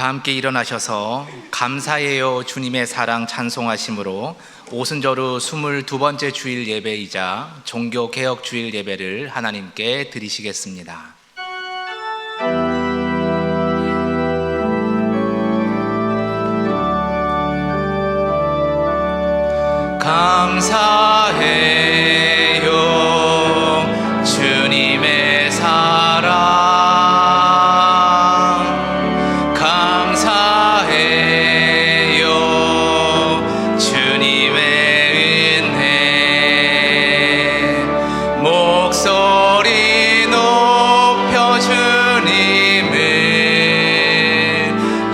함께 일어나셔서 감사해요 주님의 사랑 찬송하심으로 오순절후 22번째 주일 예배이자 종교개혁 주일 예배를 하나님께 드리시겠습니다. 감사해요 주님의 사랑, 감사해요 주님의 은혜. 목소리 높여 주님을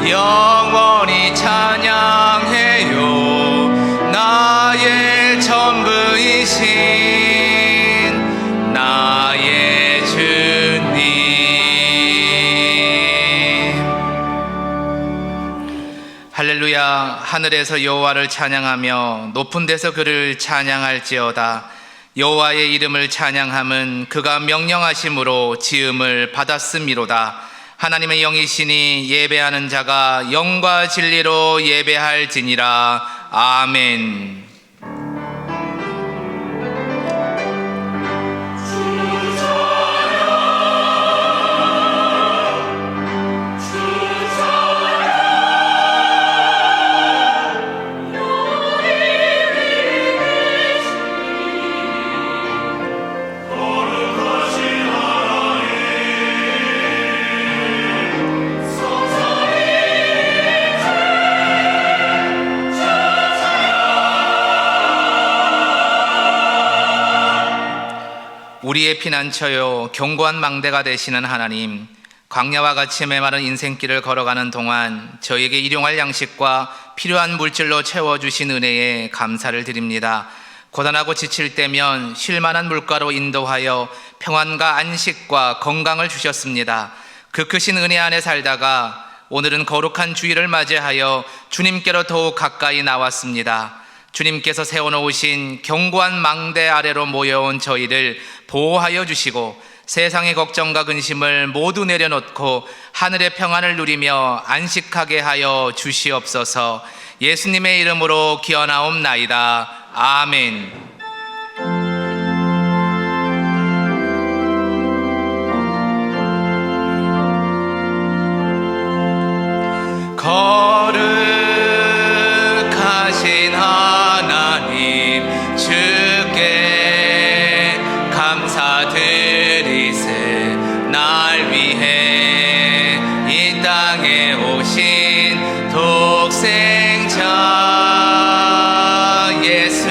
영원히 찬양해요. 나의 전부이신 나의 주님. 할렐루야. 하늘에서 여호와를 찬양하며 높은 데서 그를 찬양할지어다. 여호와의 이름을 찬양함은 그가 명령하심으로 지음을 받았음이로다. 하나님의 영이시니 예배하는 자가 영과 진리로 예배할지니라. 아멘. 우리의 피난처요 견고한 망대가 되시는 하나님, 광야와 같이 메마른 인생길을 걸어가는 동안 저에게 일용할 양식과 필요한 물질로 채워주신 은혜에 감사를 드립니다. 고단하고 지칠 때면 쉴만한 물가로 인도하여 평안과 안식과 건강을 주셨습니다. 그 크신 은혜 안에 살다가 오늘은 거룩한 주일을 맞이하여 주님께로 더욱 가까이 나왔습니다. 주님께서 세워놓으신 견고한 망대 아래로 모여온 저희를 보호하여 주시고 세상의 걱정과 근심을 모두 내려놓고 하늘의 평안을 누리며 안식하게 하여 주시옵소서. 예수님의 이름으로 기원하옵나이다. 아멘. 거룩하신 하나님 주께 감사드리세. 날 위해 이 땅에 오신 독생자 예수,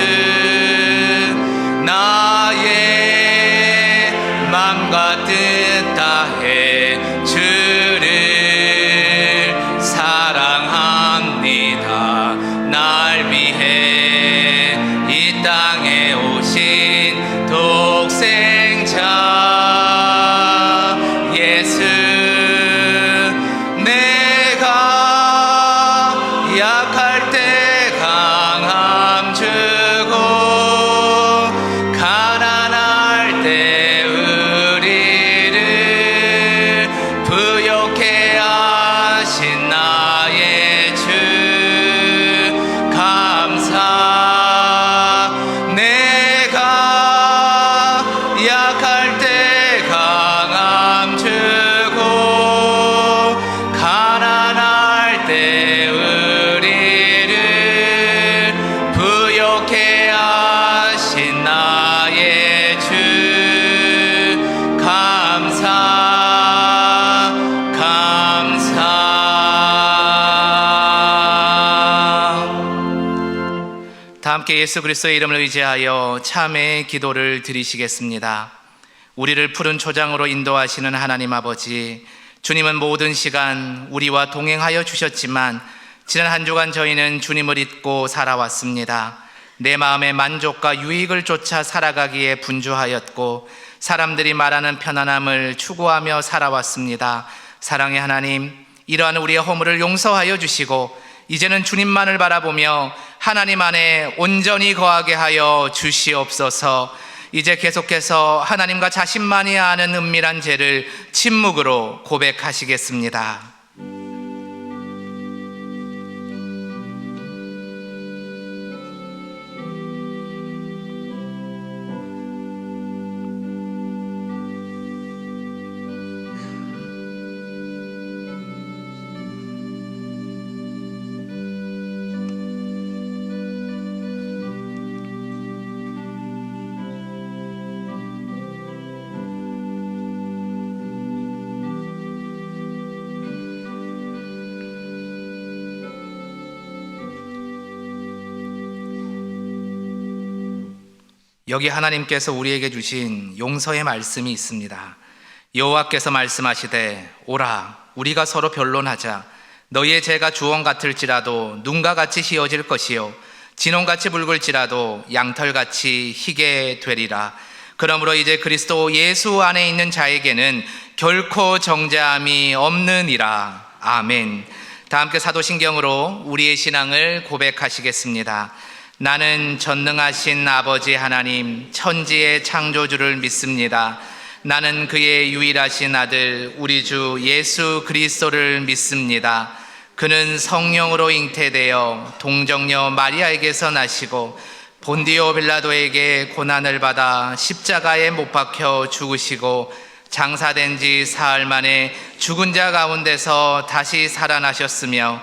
나의 맘과 뜻 다해 주를 사랑합니다. 날 위해 이 땅에 오신 독생자 예수, 내가 약할 때 강함 주고 가난할 때 우리를 부욕해 하신 나의 주 감사. 내가 약할 때 강함 주고 가난할 때 우리를 부욕해 하신 나의 주 감사 감사. 다 함께 예수 그리스도의 이름을 의지하여 참회의 기도를 드리시겠습니다. 우리를 푸른 초장으로 인도하시는 하나님 아버지, 주님은 모든 시간 우리와 동행하여 주셨지만 지난 한 주간 저희는 주님을 잊고 살아왔습니다. 내 마음의 만족과 유익을 쫓아 살아가기에 분주하였고 사람들이 말하는 편안함을 추구하며 살아왔습니다. 사랑의 하나님, 이러한 우리의 허물을 용서하여 주시고 이제는 주님만을 바라보며 하나님 안에 온전히 거하게 하여 주시옵소서. 이제 계속해서 하나님과 자신만이 아는 은밀한 죄를 침묵으로 고백하시겠습니다. 여기 하나님께서 우리에게 주신 용서의 말씀이 있습니다. 여호와께서 말씀하시되 오라 우리가 서로 변론하자. 너희의 죄가 주홍 같을지라도 눈과 같이 희어질 것이요 진홍같이 붉을지라도 양털같이 희게 되리라. 그러므로 이제 그리스도 예수 안에 있는 자에게는 결코 정죄함이 없느니라. 아멘. 다 함께 사도신경으로 우리의 신앙을 고백하시겠습니다. 나는 전능하신 아버지 하나님 천지의 창조주를 믿습니다. 나는 그의 유일하신 아들 우리 주 예수 그리스도를 믿습니다. 그는 성령으로 잉태되어 동정녀 마리아에게서 나시고 본디오 빌라도에게 고난을 받아 십자가에 못 박혀 죽으시고 장사된 지 사흘 만에 죽은 자 가운데서 다시 살아나셨으며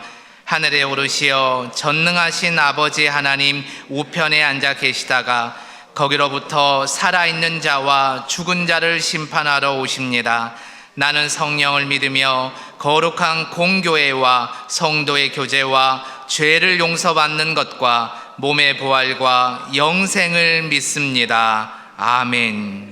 하늘에 오르시어 전능하신 아버지 하나님 우편에 앉아 계시다가 거기로부터 살아있는 자와 죽은 자를 심판하러 오십니다. 나는 성령을 믿으며 거룩한 공교회와 성도의 교제와 죄를 용서받는 것과 몸의 부활과 영생을 믿습니다. 아멘.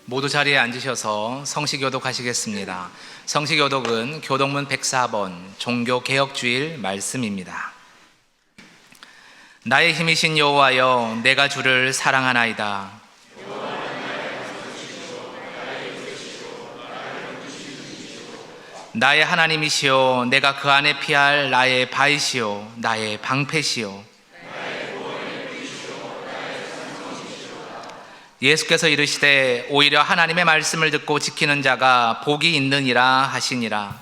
모두 자리에 앉으셔서 성시교독 하시겠습니다. 성시교독은 교독문 104번 종교개혁주일 말씀입니다. 나의 힘이신 여호와여 내가 주를 사랑하나이다. 나의 하나님이시오 내가 그 안에 피할 나의 바위시오 나의 방패시오. 예수께서 이르시되 오히려 하나님의 말씀을 듣고 지키는 자가 복이 있느니라 하시니라.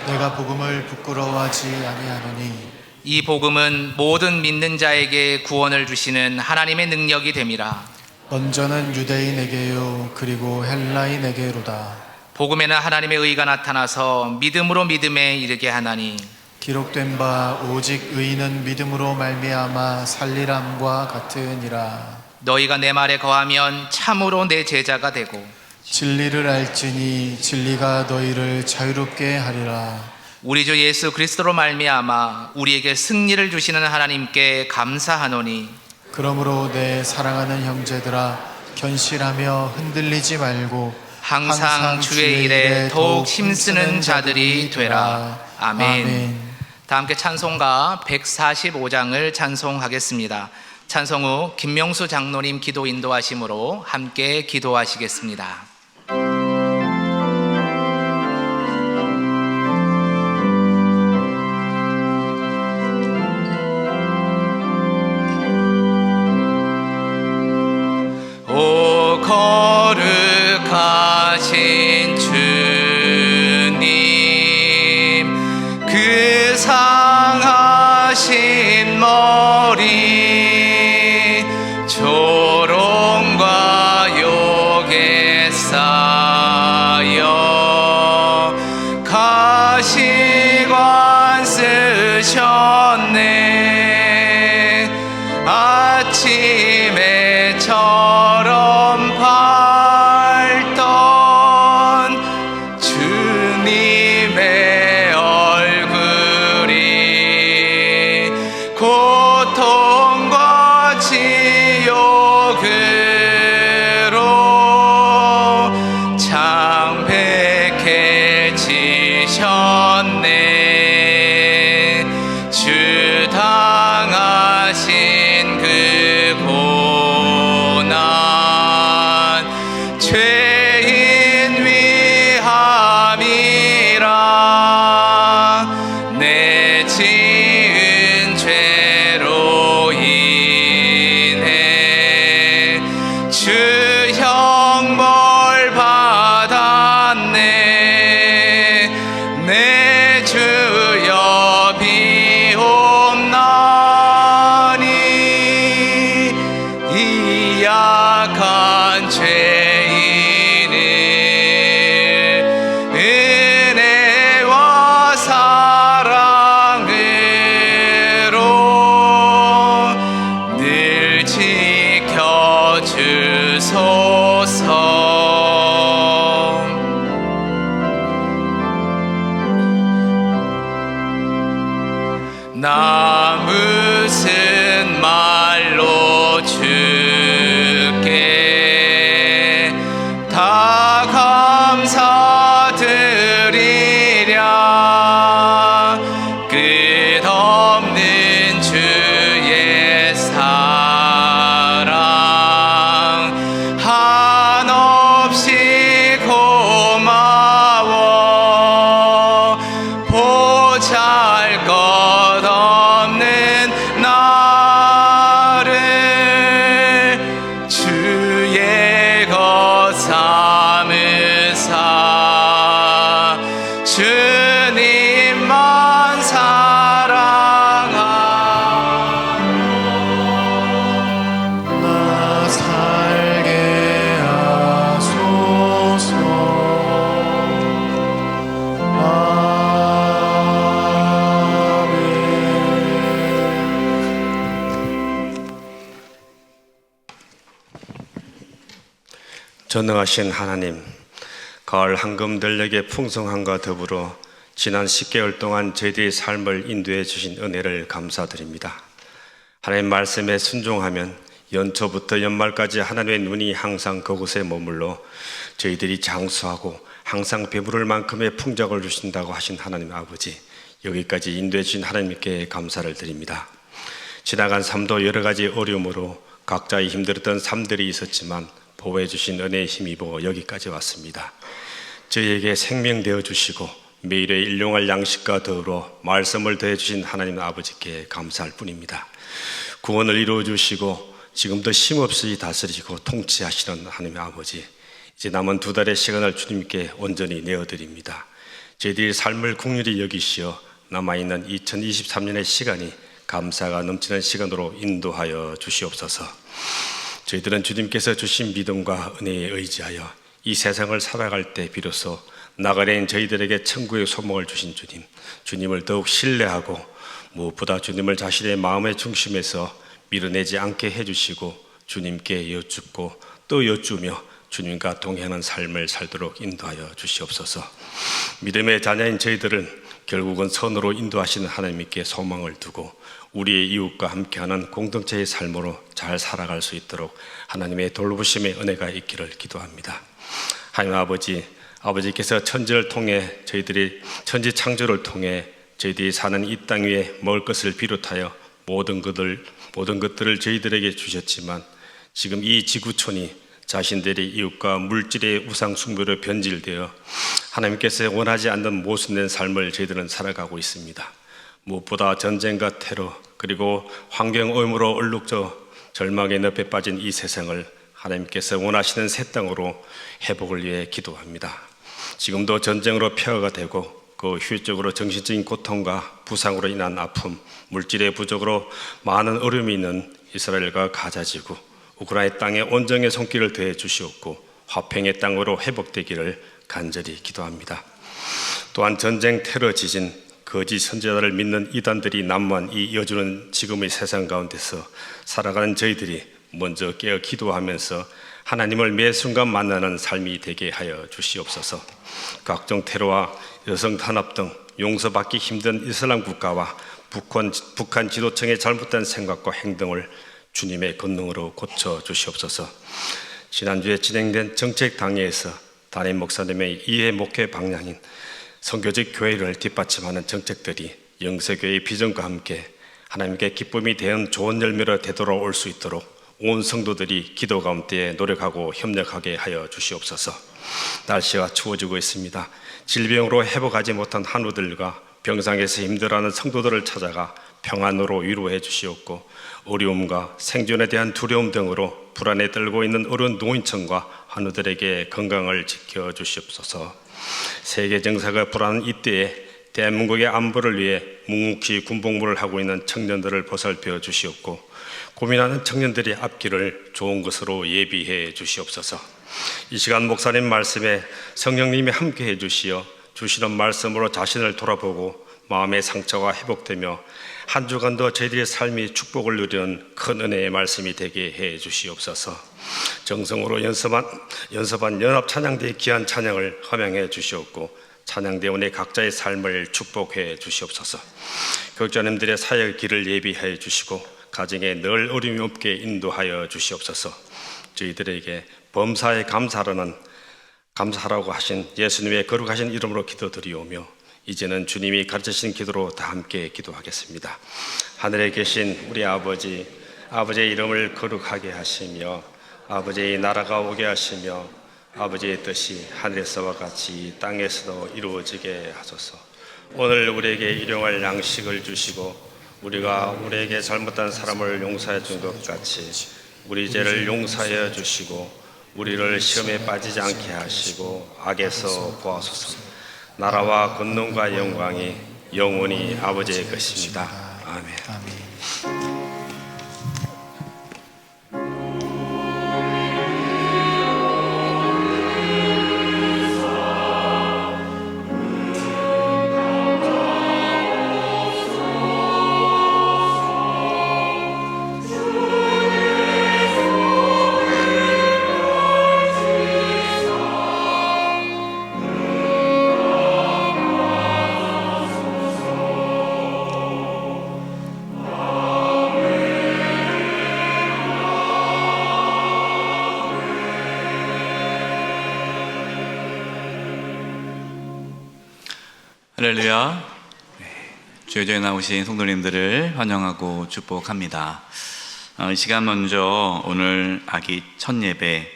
내가 복음을 부끄러워하지 아니하노니 이 복음은 모든 믿는 자에게 구원을 주시는 하나님의 능력이 됨이라. 먼저는 유대인에게요 그리고 헬라인에게로다. 복음에는 하나님의 의가 나타나서 믿음으로 믿음에 이르게 하나니 기록된 바 오직 의인은 믿음으로 말미암아 살리람과 같으니라. 너희가 내 말에 거하면 참으로 내 제자가 되고 진리를 알지니 진리가 너희를 자유롭게 하리라. 우리 주 예수 그리스도로 말미암아 우리에게 승리를 주시는 하나님께 감사하노니 그러므로 내 사랑하는 형제들아 견실하며 흔들리지 말고 항상 주의 일에 더욱 힘쓰는 자들이 되라. 아멘. 다 함께 찬송가 145장을 찬송하겠습니다. 찬송 후 김명수 장로님 기도 인도하심으로 함께 기도하시겠습니다. 오 거룩하신 주님 그 상하신 머리 조롱과 욕에 쌓여 가시관 쓰셨네. 아침에 처럼 밝던 주님의 얼굴 나 무슨 말로 주께 다 감사드리랴. 끝없는 주의 사랑 한없이 고마워. 보잘것 없는 나를 주의 것 삼으사 주님만 사랑하노. 나 살게 하소서. 전능하신 하나님, 가을 황금들녘의 풍성함과 더불어 지난 10개월 동안 저희들의 삶을 인도해 주신 은혜를 감사드립니다. 하나님 말씀에 순종하면 연초부터 연말까지 하나님의 눈이 항상 그곳에 머물러 저희들이 장수하고 항상 배부를 만큼의 풍족을 주신다고 하신 하나님 아버지, 여기까지 인도해 주신 하나님께 감사를 드립니다. 지나간 삶도 여러 가지 어려움으로 각자의 힘들었던 삶들이 있었지만 보호해 주신 은혜에 힘입어 여기까지 왔습니다. 저희에게 생명 되어 주시고 매일의 일용할 양식과 더불어 말씀을 더해 주신 하나님 아버지께 감사할 뿐입니다. 구원을 이루어 주시고 지금도 쉼없이 다스리고 통치하시는 하나님 아버지, 이제 남은 2달의 시간을 주님께 온전히 내어드립니다. 저희들의 삶을 긍휼히 여기시어 남아있는 2023년의 시간이 감사가 넘치는 시간으로 인도하여 주시옵소서. 저희들은 주님께서 주신 믿음과 은혜에 의지하여 이 세상을 살아갈 때 비로소 나가래인 저희들에게 천국의 소망을 주신 주님, 주님을 더욱 신뢰하고 무엇보다 주님을 자신의 마음의 중심에서 밀어내지 않게 해주시고 주님께 여쭙고 또 여쭈며 주님과 동행하는 삶을 살도록 인도하여 주시옵소서. 믿음의 자녀인 저희들은 결국은 선으로 인도하시는 하나님께 소망을 두고 우리의 이웃과 함께하는 공동체의 삶으로 잘 살아갈 수 있도록 하나님의 돌보심의 은혜가 있기를 기도합니다. 하나님 아버지, 아버지께서 천지를 통해 저희들이 천지 창조를 통해 저희들이 사는 이 땅 위에 먹을 것을 비롯하여 모든 것들을 저희들에게 주셨지만 지금 이 지구촌이 자신들의 이웃과 물질의 우상 숭배로 변질되어 하나님께서 원하지 않는 모순된 삶을 저희들은 살아가고 있습니다. 무엇보다 전쟁과 테러 그리고 환경 오염으로 얼룩져 절망의 늪에 빠진 이 세상을 하나님께서 원하시는 새 땅으로 회복을 위해 기도합니다. 지금도 전쟁으로 폐허가 되고 그 효율적으로 정신적인 고통과 부상으로 인한 아픔, 물질의 부족으로 많은 어려움이 있는 이스라엘과 가자지구, 우크라이나 땅에 온정의 손길을 더해 주시옵고 화평의 땅으로 회복되기를 간절히 기도합니다. 또한 전쟁, 테러, 지진, 거짓 선지자를 믿는 이단들이 난무한 이 여주는 지금의 세상 가운데서 살아가는 저희들이 먼저 깨어 기도하면서 하나님을 매 순간 만나는 삶이 되게 하여 주시옵소서. 각종 테러와 여성 탄압 등 용서받기 힘든 이슬람 국가와 북한 지도층의 잘못된 생각과 행동을 주님의 권능으로 고쳐 주시옵소서. 지난주에 진행된 정책 당회에서 담임 목사님의 이해 목회 방향인 선교적 교회를 뒷받침하는 정책들이 영세교회의 비전과 함께 하나님께 기쁨이 되는 좋은 열매로 되돌아올 수 있도록 온 성도들이 기도 가운데 노력하고 협력하게 하여 주시옵소서. 날씨가 추워지고 있습니다. 질병으로 회복하지 못한 한우들과 병상에서 힘들어하는 성도들을 찾아가 평안으로 위로해 주시옵고 어려움과 생존에 대한 두려움 등으로 불안에 떨고 있는 어려운 노인층과 한우들에게 건강을 지켜 주시옵소서. 세계 정세가 불안한 이때에 대한민국의 안보를 위해 묵묵히 군복무를 하고 있는 청년들을 보살펴 주시옵고 고민하는 청년들의 앞길을 좋은 것으로 예비해 주시옵소서. 이 시간 목사님 말씀에 성령님이 함께해 주시어 주시는 말씀으로 자신을 돌아보고 마음의 상처가 회복되며 한 주간도 저희들의 삶이 축복을 누리는 큰 은혜의 말씀이 되게 해 주시옵소서. 정성으로 연습한 연합 찬양대의 귀한 찬양을 허명해 주시옵고 찬양대원의 각자의 삶을 축복해 주시옵소서. 교육자님들의 사역 길을 예비해 주시고 가정에 늘 어려움이 없게 인도하여 주시옵소서. 저희들에게 범사에 감사하라고 하신 예수님의 거룩하신 이름으로 기도드리오며 이제는 주님이 가르치신 기도로 다 함께 기도하겠습니다. 하늘에 계신 우리 아버지의 이름을 거룩하게 하시며 아버지의 나라가 오게 하시며 아버지의 뜻이 하늘에서와 같이 땅에서도 이루어지게 하소서. 오늘 우리에게 일용할 양식을 주시고 우리가 우리에게 잘못한 사람을 용서해 준 것 같이 우리 죄를 용서하여 주시고 우리를 시험에 빠지지 않게 하시고 악에서 구하소서. 나라와 권능과 영광이 영원히 아버지의 것입니다. 아멘. 할렐루야. 주의 교회에 나오신 성도님들을 환영하고 축복합니다. 이 시간 먼저 오늘 아기 첫 예배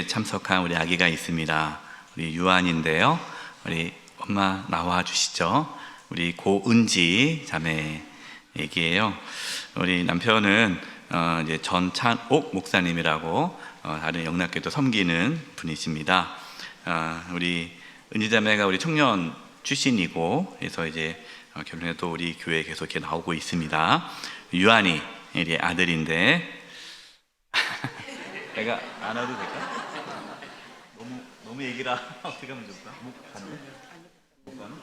참석한 우리 아기가 있습니다. 우리 유한인데요. 우리 엄마 나와 주시죠. 우리 고은지 자매 얘기예요. 우리 남편은 이제 전찬옥 목사님이라고 다른 영락교도 섬기는 분이십니다. 우리 은지 자매가 우리 청년 출신이고 그래서 이제 결혼해도 우리 교회에 계속 이렇게 나오고 있습니다. 유한이 우리 아들인데 내가 안 와도 될까? 너무 얘기라 어떻게 하면 좋을까? 못 가네? 못 가네?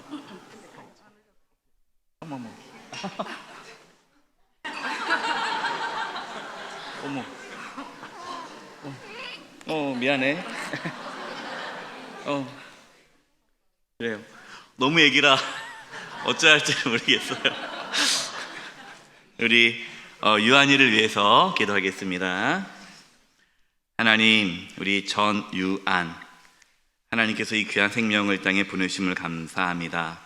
어머 미안해. 그래요. 너무 얘기라 어찌 할지 모르겠어요. 우리 유한이를 위해서 기도하겠습니다. 하나님, 우리 전유한 하나님께서 이 귀한 생명을 땅에 보내심을 감사합니다.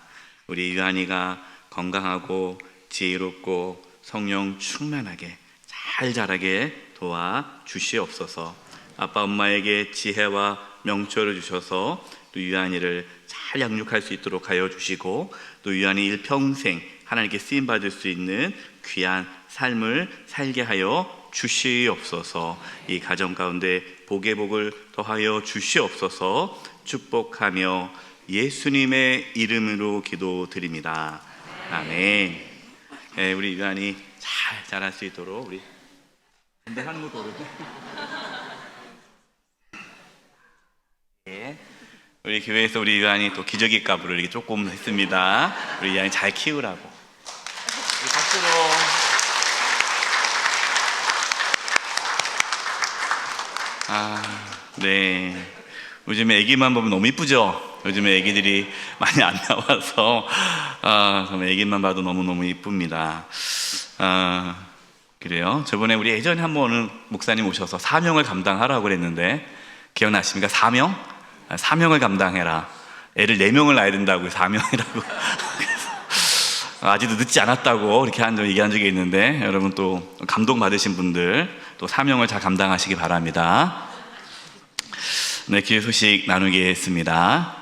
우리 유한이가 건강하고 지혜롭고 성령 충만하게 잘 자라게 도와주시옵소서. 아빠 엄마에게 지혜와 명철을 주셔서 또 유한이를 잘 양육할 수 있도록 하여 주시고 또 유한이 일평생 하나님께 쓰임받을 수 있는 귀한 삶을 살게 하여 주시옵소서. 이 가정 가운데 복의 복을 더하여 주시옵소서. 축복하며 예수님의 이름으로 기도드립니다. 아멘. 우리 유한이 잘 자랄 수 있도록 우리 근데 하는 것도 어렵네. 우리 교회에서 우리 유한이 또 기저귀 값으로 이렇게 조금 했습니다. 우리 유한이 잘 키우라고. 우리 박수로. 네. 요즘에 애기만 보면 너무 이쁘죠? 요즘에 애기들이 많이 안 나와서 정말 애기만 봐도 너무너무 이쁩니다. 그래요. 저번에 우리 예전에 한 번은 목사님 오셔서 사명을 감당하라고 그랬는데 기억나십니까? 사명을 감당해라. 애를 4명을 낳아야 된다고 사명이라고. 아직도 늦지 않았다고 이렇게 얘기한 적이 있는데 여러분 또 감동받으신 분들 또 사명을 잘 감당하시기 바랍니다. 네, 기회 소식 나누겠습니다.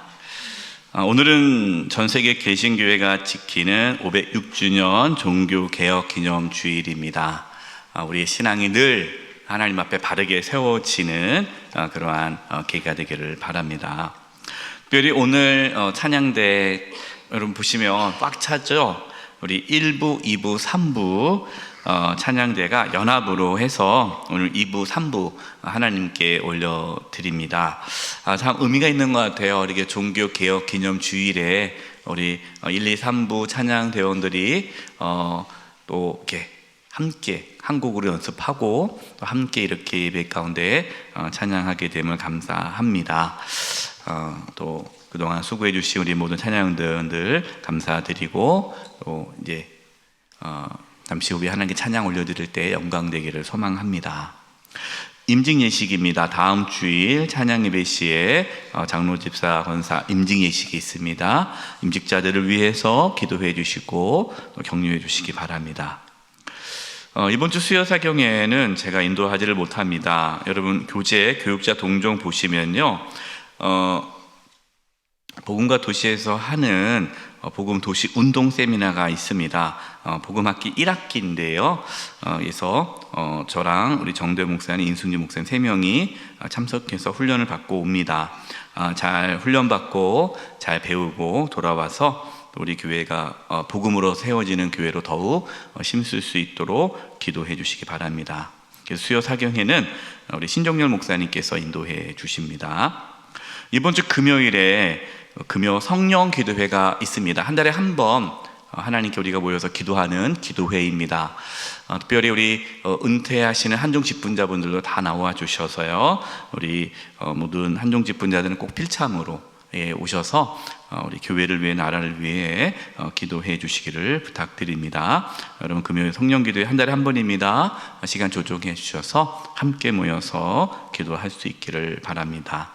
오늘은 전세계 개신교회가 지키는 506주년 종교개혁기념주일입니다. 우리의 신앙이 늘 하나님 앞에 바르게 세워지는 그러한 계기가 되기를 바랍니다. 특별히 오늘 찬양대 여러분 보시면 꽉 차죠? 우리 1부, 2부, 3부 찬양대가 연합으로 해서 오늘 2부, 3부 하나님께 올려드립니다. 참 의미가 있는 것 같아요. 이렇게 종교개혁기념주일에 우리 1, 2, 3부 찬양대원들이 또 이렇게 함께 한 곡으로 연습하고 또 함께 이렇게 예배 가운데 찬양하게 됨을 감사합니다. 또 그동안 수고해 주신 우리 모든 찬양들 감사드리고 또 이제 잠시 후에 하나님께 찬양 올려드릴 때 영광 되기를 소망합니다. 임직 예식입니다. 다음 주일 찬양 예배 시에 장로 집사 권사 임직 예식이 있습니다. 임직자들을 위해서 기도해 주시고 또 격려해 주시기 바랍니다. 이번 주 수요 사경에는 제가 인도하지를 못합니다. 여러분 교재 교육자 동종 보시면요, 복음과 도시에서 하는 복음 도시 운동 세미나가 있습니다. 복음학기 1학기인데요. 그래서 저랑 우리 정대 목사님, 인순지 목사님 3명이 참석해서 훈련을 받고 옵니다. 잘 훈련받고 잘 배우고 돌아와서 우리 교회가 복음으로 세워지는 교회로 더욱 힘쓸 수 있도록 기도해 주시기 바랍니다. 그래서 수요 사경회는 우리 신정열 목사님께서 인도해 주십니다. 이번 주 금요일에 금요 성령 기도회가 있습니다. 한 달에 한 번 하나님께 우리가 모여서 기도하는 기도회입니다. 특별히 우리 은퇴하시는 한종 직분자분들도 다 나와 주셔서요, 우리 모든 한종 직분자들은 꼭 필참으로 오셔서 우리 교회를 위해 나라를 위해 기도해 주시기를 부탁드립니다. 여러분 금요일 성령 기도회 한 달에 한 번입니다. 시간 조정해 주셔서 함께 모여서 기도할 수 있기를 바랍니다.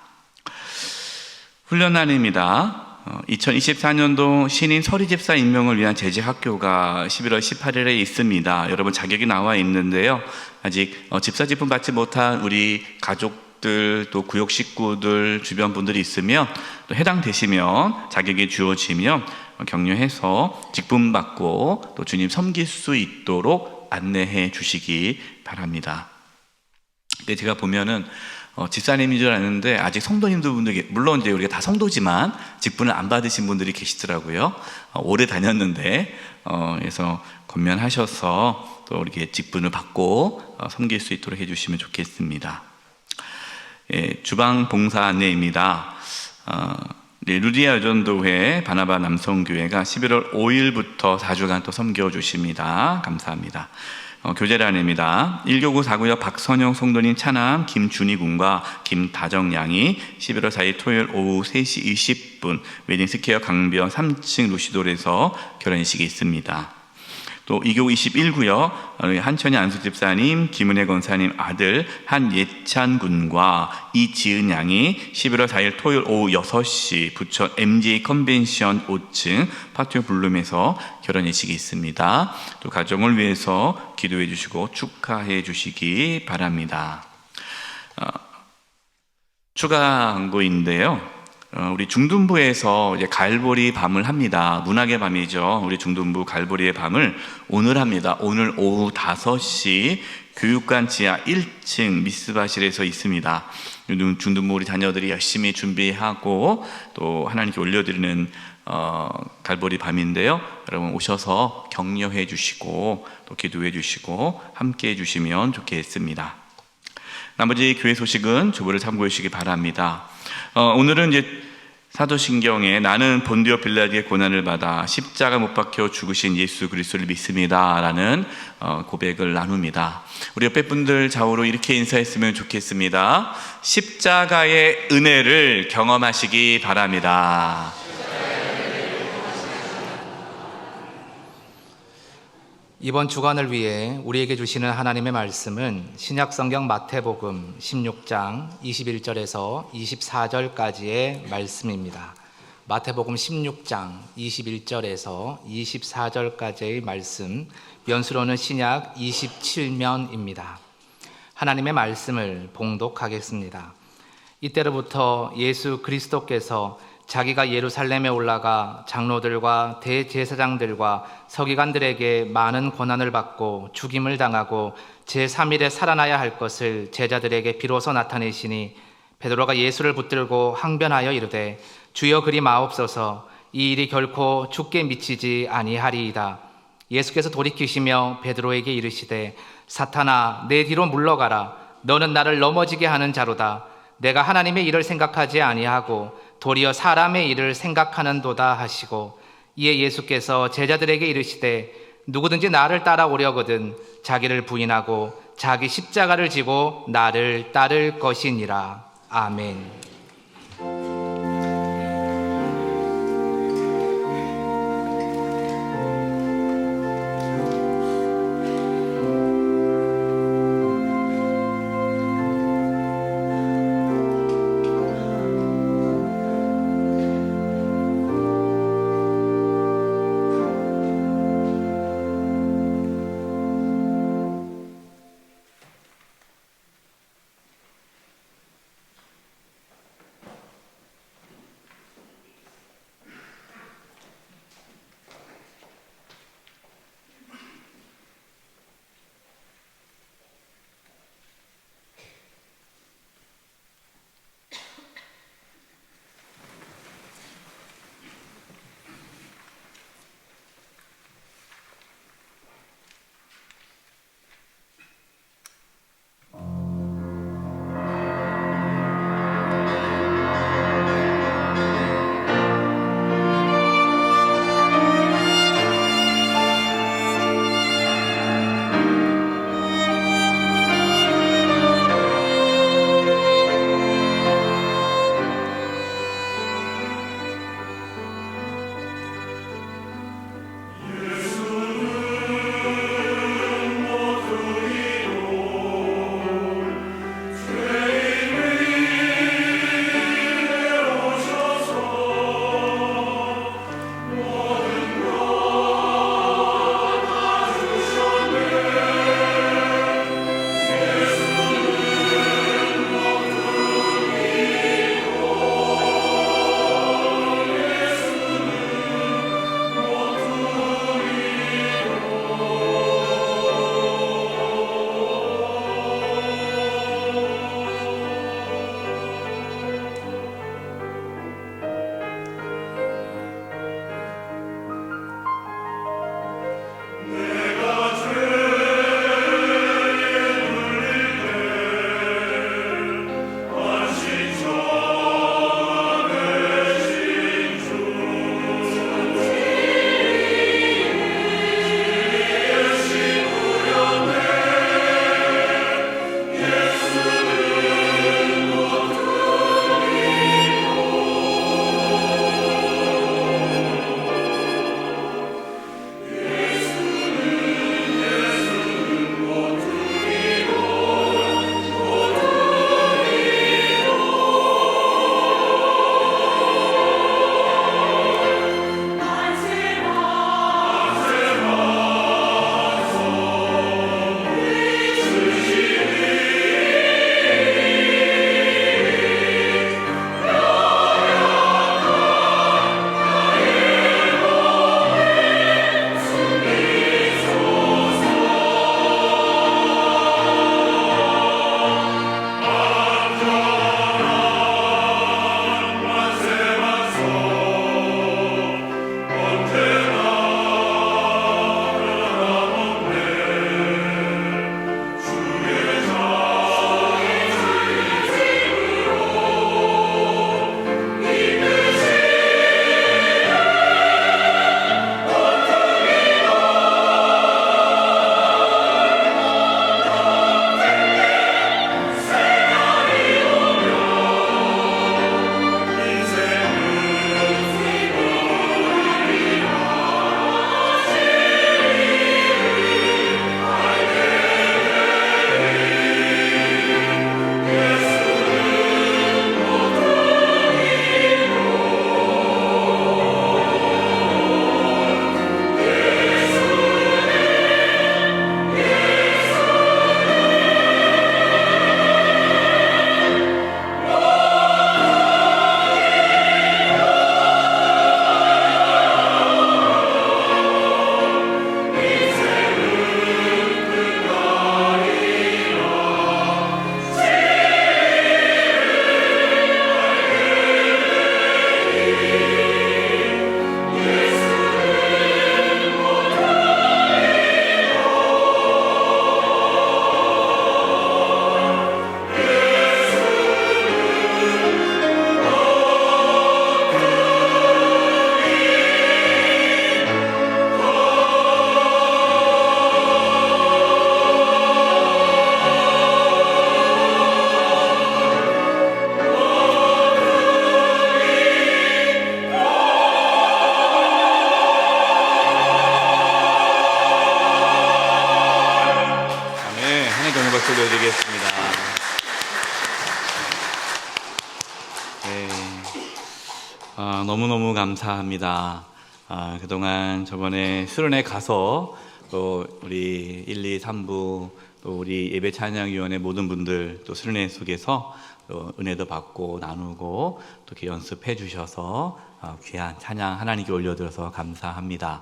훈련날입니다. 2024년도 신인 서리집사 임명을 위한 재직학교가 11월 18일에 있습니다. 여러분 자격이 나와 있는데요, 아직 집사 직분 받지 못한 우리 가족들 또 구역 식구들 주변 분들이 있으면 또 해당되시면 자격이 주어지면 격려해서 직분 받고 또 주님 섬길 수 있도록 안내해 주시기 바랍니다. 근데 제가 보면은 집사님인 줄 아는데 아직 성도님들 분들, 물론 이제 우리가 다 성도지만 직분을 안 받으신 분들이 계시더라고요. 오래 다녔는데 그래서 권면하셔서 또 이렇게 직분을 받고 섬길 수 있도록 해주시면 좋겠습니다. 주방 봉사 안내입니다. 루디아 여전도회 바나바 남성교회가 11월 5일부터 4주간 또 섬겨주십니다. 감사합니다. 교제란입니다. 1교구 4구역 박선영 성도님 차남 김준희 군과 김다정 양이 11월 4일 토요일 오후 3시 20분 웨딩스퀘어 강변 3층 루시돌에서 결혼식이 있습니다. 또 2교구 21구역 한천희 안수집사님, 김은혜 권사님 아들 한예찬 군과 이지은 양이 11월 4일 토요일 오후 6시 부천 MJ 컨벤션 5층 파티오 블룸에서 결혼식이 있습니다. 또 가정을 위해서 기도해 주시고 축하해 주시기 바랍니다. 추가 광고인데요, 우리 중둔부에서 이제 갈보리 밤을 합니다. 문학의 밤이죠. 우리 중둔부 갈보리의 밤을 오늘 합니다. 오늘 오후 5시 교육관 지하 1층 미스바실에서 있습니다. 중둔부 우리 자녀들이 열심히 준비하고 또 하나님께 올려드리는 갈보리 밤인데요, 여러분 오셔서 격려해 주시고 또 기도해 주시고 함께 해 주시면 좋겠습니다. 나머지 교회 소식은 주보를 참고해 주시기 바랍니다. 오늘은 이제 사도신경에 나는 본디오 빌라디의 고난을 받아 십자가 못 박혀 죽으신 예수 그리스도를 믿습니다 라는 고백을 나눕니다. 우리 옆에 분들 좌우로 이렇게 인사했으면 좋겠습니다. 십자가의 은혜를 경험하시기 바랍니다. 이번 주간을 위해 우리에게 주시는 하나님의 말씀은 신약성경 마태복음 16장 21절에서 24절까지의 말씀입니다. 마태복음 16장 21절에서 24절까지의 말씀, 연수로는 신약 27면입니다. 하나님의 말씀을 봉독하겠습니다. 이때로부터 예수 그리스도께서 자기가 예루살렘에 올라가 장로들과 대제사장들과 서기관들에게 많은 고난을 받고 죽임을 당하고 제3일에 살아나야 할 것을 제자들에게 비로소 나타내시니 베드로가 예수를 붙들고 항변하여 이르되 주여 그리 마옵소서, 이 일이 결코 죽게 미치지 아니하리이다. 예수께서 돌이키시며 베드로에게 이르시되 사탄아 내 뒤로 물러가라. 너는 나를 넘어지게 하는 자로다. 내가 하나님의 일을 생각하지 아니하고 도리어 사람의 일을 생각하는도다 하시고, 이에 예수께서 제자들에게 이르시되 누구든지 나를 따라오려거든 자기를 부인하고 자기 십자가를 지고 나를 따를 것이니라. 아멘. 올려드리겠습니다. 네. 너무너무 감사합니다. 그동안 저번에 수련회 가서 또 우리 1, 2, 3부 또 우리 예배 찬양위원회 모든 분들 또 수련회 속에서 또 은혜도 받고 나누고 또 이렇게 연습해 주셔서 귀한 찬양 하나님께 올려드려서 감사합니다.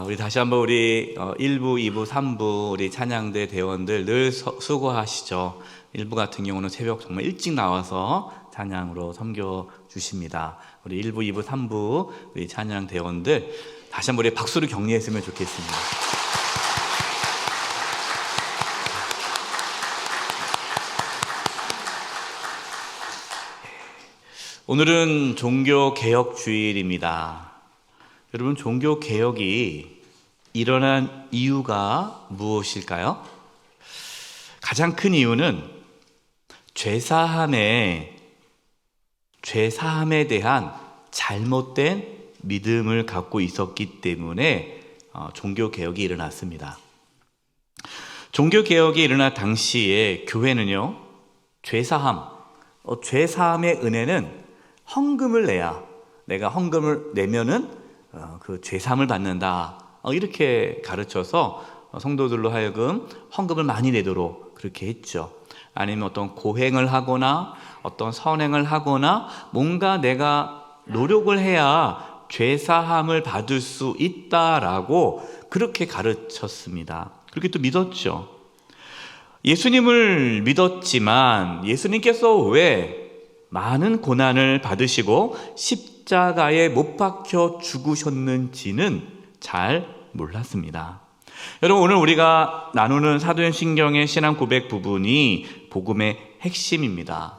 우리 다시 한번 우리 1부, 2부, 3부 우리 찬양대 대원들 늘 수고하시죠. 1부 같은 경우는 새벽 정말 일찍 나와서 찬양으로 섬겨 주십니다. 우리 1부, 2부, 3부 우리 찬양 대원들 다시 한번 우리 박수로 격려했으면 좋겠습니다. 오늘은 종교개혁주일입니다. 여러분, 종교개혁이 일어난 이유가 무엇일까요? 가장 큰 이유는 죄사함에 대한 잘못된 믿음을 갖고 있었기 때문에 종교개혁이 일어났습니다. 종교개혁이 일어날 당시에 교회는요, 죄사함의 은혜는 헌금을 내야, 내가 헌금을 내면은 그 죄사함을 받는다, 이렇게 가르쳐서 성도들로 하여금 헌금을 많이 내도록 그렇게 했죠. 아니면 어떤 고행을 하거나 어떤 선행을 하거나 뭔가 내가 노력을 해야 죄사함을 받을 수 있다라고 그렇게 가르쳤습니다. 그렇게 또 믿었죠. 예수님을 믿었지만 예수님께서 왜 많은 고난을 받으시고 십자가에 못 박혀 죽으셨는지는 잘 몰랐습니다. 여러분, 오늘 우리가 나누는 사도행전의 신앙 고백 부분이 복음의 핵심입니다.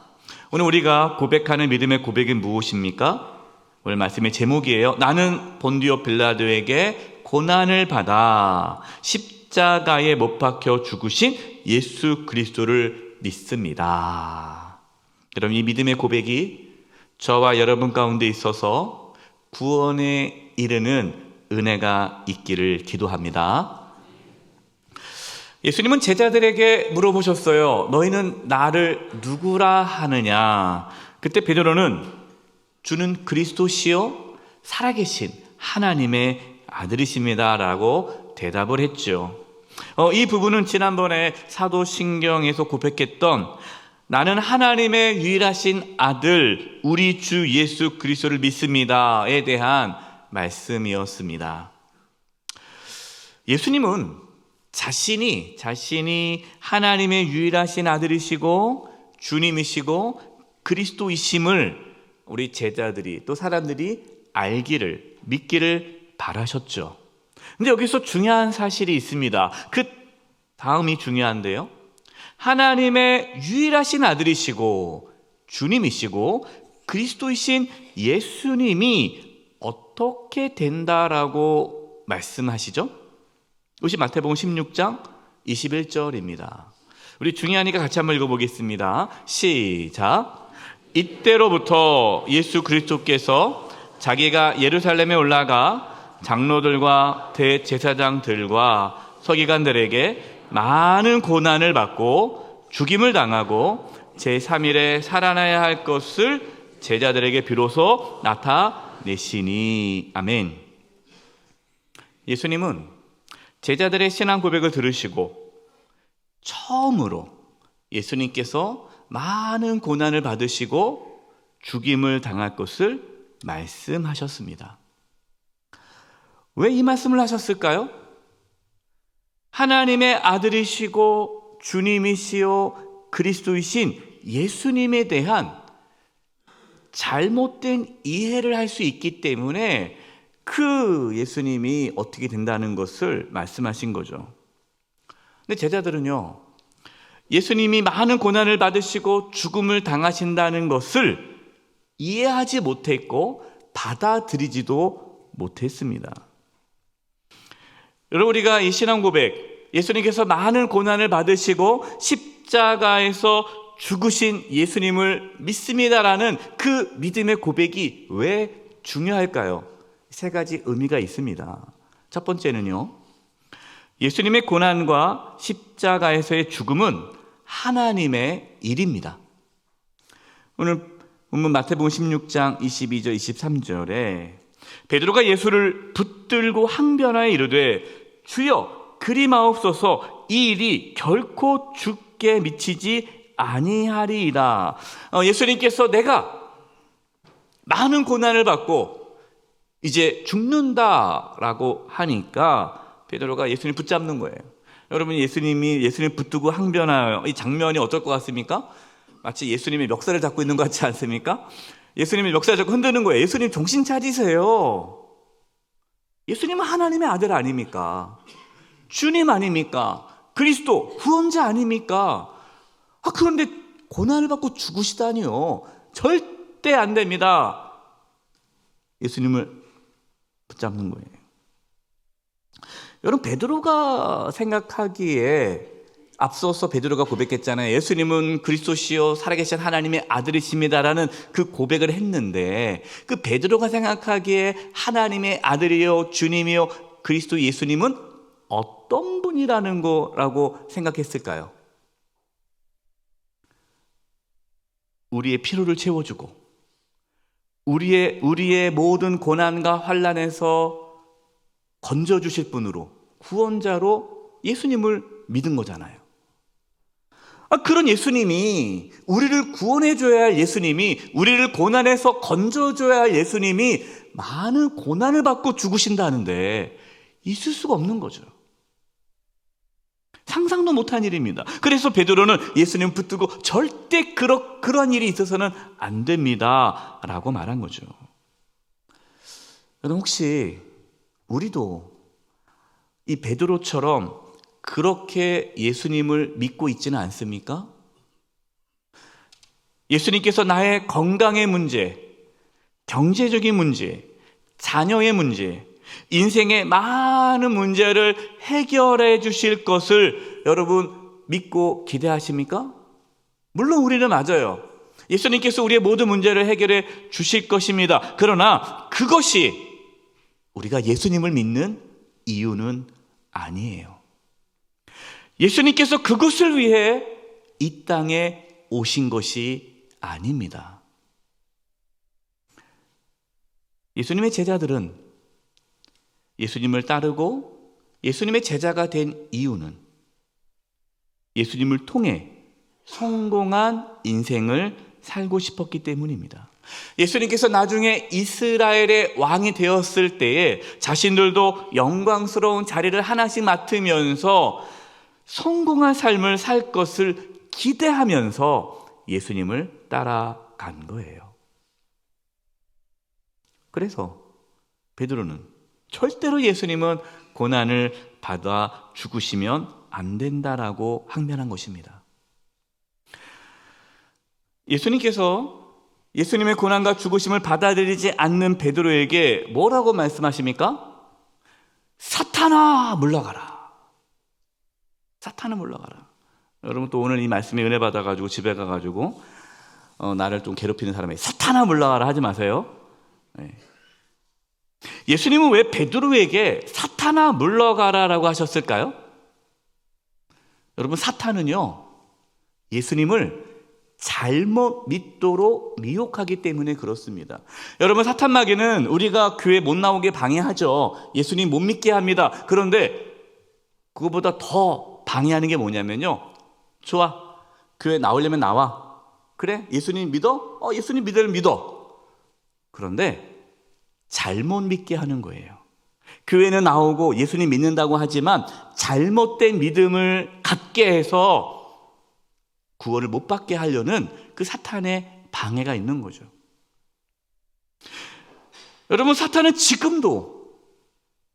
오늘 우리가 고백하는 믿음의 고백이 무엇입니까? 오늘 말씀의 제목이에요. 나는 본디오 빌라도에게 고난을 받아 십자가에 못 박혀 죽으신 예수 그리스도를 믿습니다. 여러분, 이 믿음의 고백이 저와 여러분 가운데 있어서 구원에 이르는 은혜가 있기를 기도합니다. 예수님은 제자들에게 물어보셨어요. 너희는 나를 누구라 하느냐? 그때 베드로는 주는 그리스도시요 살아계신 하나님의 아들이십니다 라고 대답을 했죠. 이 부분은 지난번에 사도신경에서 고백했던 나는 하나님의 유일하신 아들 우리 주 예수 그리스도를 믿습니다에 대한 말씀이었습니다. 예수님은 자신이 하나님의 유일하신 아들이시고 주님이시고 그리스도이심을 우리 제자들이 또 사람들이 알기를 믿기를 바라셨죠. 근데 여기서 중요한 사실이 있습니다. 그 다음이 중요한데요. 하나님의 유일하신 아들이시고 주님이시고 그리스도이신 예수님이 어떻게 된다라고 말씀하시죠? 이것이 마태복음 16장 21절입니다. 우리 중요하니까 같이 한번 읽어보겠습니다. 시작. 이때로부터 예수 그리스도께서 자기가 예루살렘에 올라가 장로들과 대제사장들과 서기관들에게 많은 고난을 받고 죽임을 당하고 제3일에 살아나야 할 것을 제자들에게 비로소 나타내시니. 아멘. 예수님은 제자들의 신앙 고백을 들으시고 처음으로 예수님께서 많은 고난을 받으시고 죽임을 당할 것을 말씀하셨습니다. 왜 이 말씀을 하셨을까요? 하나님의 아들이시고 주님이시요 그리스도이신 예수님에 대한 잘못된 이해를 할 수 있기 때문에 그 예수님이 어떻게 된다는 것을 말씀하신 거죠. 근데 제자들은요, 예수님이 많은 고난을 받으시고 죽음을 당하신다는 것을 이해하지 못했고 받아들이지도 못했습니다. 여러분, 우리가 이 신앙 고백, 예수님께서 많은 고난을 받으시고 십자가에서 죽으신 예수님을 믿습니다라는 그 믿음의 고백이 왜 중요할까요? 세 가지 의미가 있습니다. 첫 번째는요, 예수님의 고난과 십자가에서의 죽음은 하나님의 일입니다. 오늘 본문 마태복음 16장 22절 23절에 베드로가 예수를 붙들고 항변하여 이르되 주여 그리 마옵소서, 이 일이 결코 죽게 미치지 아니하리이다. 예수님께서 내가 많은 고난을 받고 이제 죽는다라고 하니까 베드로가 예수님 붙잡는 거예요. 여러분, 예수님 붙들고 항변하여 이 장면이 어떨 것 같습니까? 마치 예수님의 멱살을 잡고 있는 것 같지 않습니까? 예수님이 멱살을 잡고 흔드는 거예요. 예수님 정신 차리세요. 예수님은 하나님의 아들 아닙니까? 주님 아닙니까? 그리스도 구원자 아닙니까? 그런데 고난을 받고 죽으시다니요. 절대 안 됩니다. 예수님을 붙잡는 거예요. 여러분, 베드로가 생각하기에 앞서서 베드로가 고백했잖아요. 예수님은 그리스도시요 살아계신 하나님의 아들이십니다라는 그 고백을 했는데, 그 베드로가 생각하기에 하나님의 아들이요 주님이요 그리스도 예수님은 어떤 분이라는 거라고 생각했을까요? 우리의 피로를 채워주고 우리의 모든 고난과 환난에서 건져주실 분으로, 구원자로 예수님을 믿은 거잖아요. 그런 예수님이, 우리를 구원해줘야 할 예수님이, 우리를 고난에서 건져줘야 할 예수님이 많은 고난을 받고 죽으신다는데 있을 수가 없는 거죠. 상상도 못한 일입니다. 그래서 베드로는 예수님 붙들고 절대 그런 일이 있어서는 안 됩니다 라고 말한 거죠. 여러분, 혹시 우리도 이 베드로처럼 그렇게 예수님을 믿고 있지는 않습니까? 예수님께서 나의 건강의 문제, 경제적인 문제, 자녀의 문제, 인생의 많은 문제를 해결해 주실 것을 여러분 믿고 기대하십니까? 물론 우리는 맞아요. 예수님께서 우리의 모든 문제를 해결해 주실 것입니다. 그러나 그것이 우리가 예수님을 믿는 이유는 아니에요. 예수님께서 그것을 위해 이 땅에 오신 것이 아닙니다. 예수님의 제자들은 예수님을 따르고 예수님의 제자가 된 이유는 예수님을 통해 성공한 인생을 살고 싶었기 때문입니다. 예수님께서 나중에 이스라엘의 왕이 되었을 때에 자신들도 영광스러운 자리를 하나씩 맡으면서 성공한 삶을 살 것을 기대하면서 예수님을 따라간 거예요. 그래서 베드로는 절대로 예수님은 고난을 받아 죽으시면 안 된다라고 항변한 것입니다. 예수님께서 예수님의 고난과 죽으심을 받아들이지 않는 베드로에게 뭐라고 말씀하십니까? 사탄아 물러가라. 사탄아 물러가라. 여러분, 또 오늘 이 말씀에 은혜 받아가지고 집에 가가지고 나를 좀 괴롭히는 사람에게 사탄아 물러가라 하지 마세요. 네. 예수님은 왜 베드로에게 사탄아 물러가라라고 하셨을까요? 여러분, 사탄은요 예수님을 잘못 믿도록 미혹하기 때문에 그렇습니다. 여러분, 사탄 마귀는 우리가 교회 못 나오게 방해하죠. 예수님 못 믿게 합니다. 그런데 그거보다 더 방해하는 게 뭐냐면요, 좋아, 교회 나오려면 나와. 그래, 예수님 믿어? 예수님 믿으면 믿어. 그런데 잘못 믿게 하는 거예요. 교회는 나오고 예수님 믿는다고 하지만 잘못된 믿음을 갖게 해서 구원을 못 받게 하려는 그 사탄의 방해가 있는 거죠. 여러분, 사탄은 지금도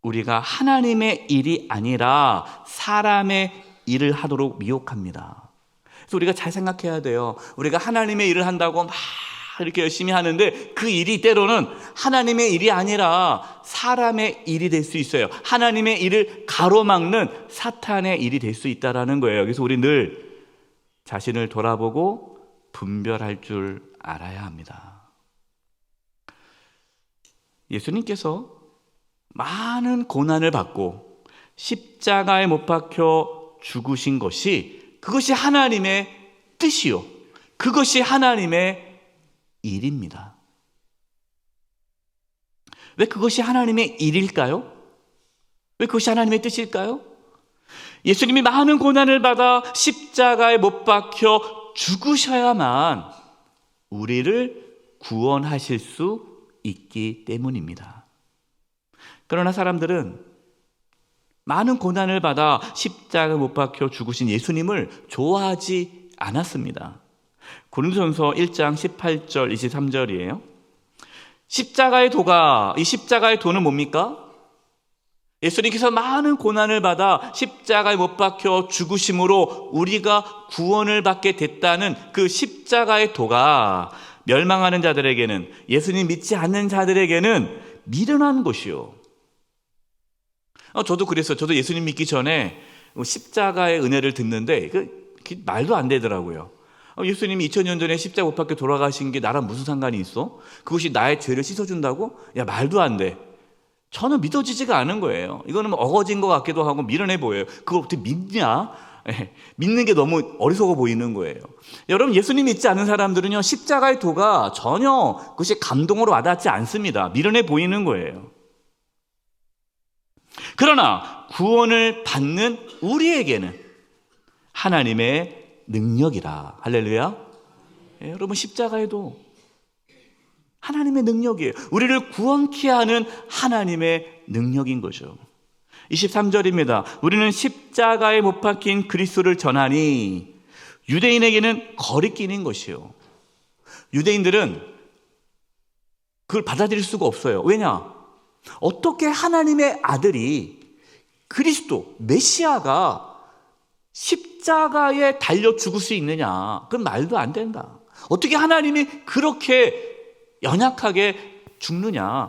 우리가 하나님의 일이 아니라 사람의 일을 하도록 미혹합니다. 그래서 우리가 잘 생각해야 돼요. 우리가 하나님의 일을 한다고 막 이렇게 열심히 하는데 그 일이 때로는 하나님의 일이 아니라 사람의 일이 될 수 있어요. 하나님의 일을 가로막는 사탄의 일이 될 수 있다는 거예요. 그래서 우리 늘 자신을 돌아보고 분별할 줄 알아야 합니다. 예수님께서 많은 고난을 받고 십자가에 못 박혀 죽으신 것이 그것이 하나님의 뜻이요. 그것이 하나님의 일입니다. 왜 그것이 하나님의 일일까요? 왜 그것이 하나님의 뜻일까요? 예수님이 많은 고난을 받아 십자가에 못 박혀 죽으셔야만 우리를 구원하실 수 있기 때문입니다. 그러나 사람들은 많은 고난을 받아 십자가에 못 박혀 죽으신 예수님을 좋아하지 않았습니다. 고린도전서 1장 18절 23절이에요. 십자가의 도가, 이 십자가의 도는 뭡니까? 예수님께서 많은 고난을 받아 십자가에 못 박혀 죽으심으로 우리가 구원을 받게 됐다는 그 십자가의 도가 멸망하는 자들에게는, 예수님 믿지 않는 자들에게는 미련한 것이요. 저도 그랬어요. 저도 예수님 믿기 전에 십자가의 은혜를 듣는데 말도 안 되더라고요. 예수님이 2000년 전에 십자가 못 박혀 돌아가신 게 나랑 무슨 상관이 있어? 그것이 나의 죄를 씻어준다고? 야, 말도 안 돼. 저는 믿어지지가 않은 거예요. 이거는 뭐 어거진 것 같기도 하고 미련해 보여요. 그걸 어떻게 믿냐? 믿는 게 너무 어리석어 보이는 거예요. 여러분, 예수님 믿지 않는 사람들은요, 십자가의 도가 전혀 그것이 감동으로 와닿지 않습니다. 미련해 보이는 거예요. 그러나 구원을 받는 우리에게는 하나님의 능력이라. 할렐루야. 여러분, 십자가의 도 하나님의 능력이에요. 우리를 구원케 하는 하나님의 능력인 거죠. 23절입니다. 우리는 십자가에 못 박힌 그리스도를 전하니 유대인에게는 거리끼는 것이요. 유대인들은 그걸 받아들일 수가 없어요. 왜냐? 어떻게 하나님의 아들이, 그리스도 메시아가 십자가에 달려 죽을 수 있느냐? 그건 말도 안 된다. 어떻게 하나님이 그렇게 연약하게 죽느냐?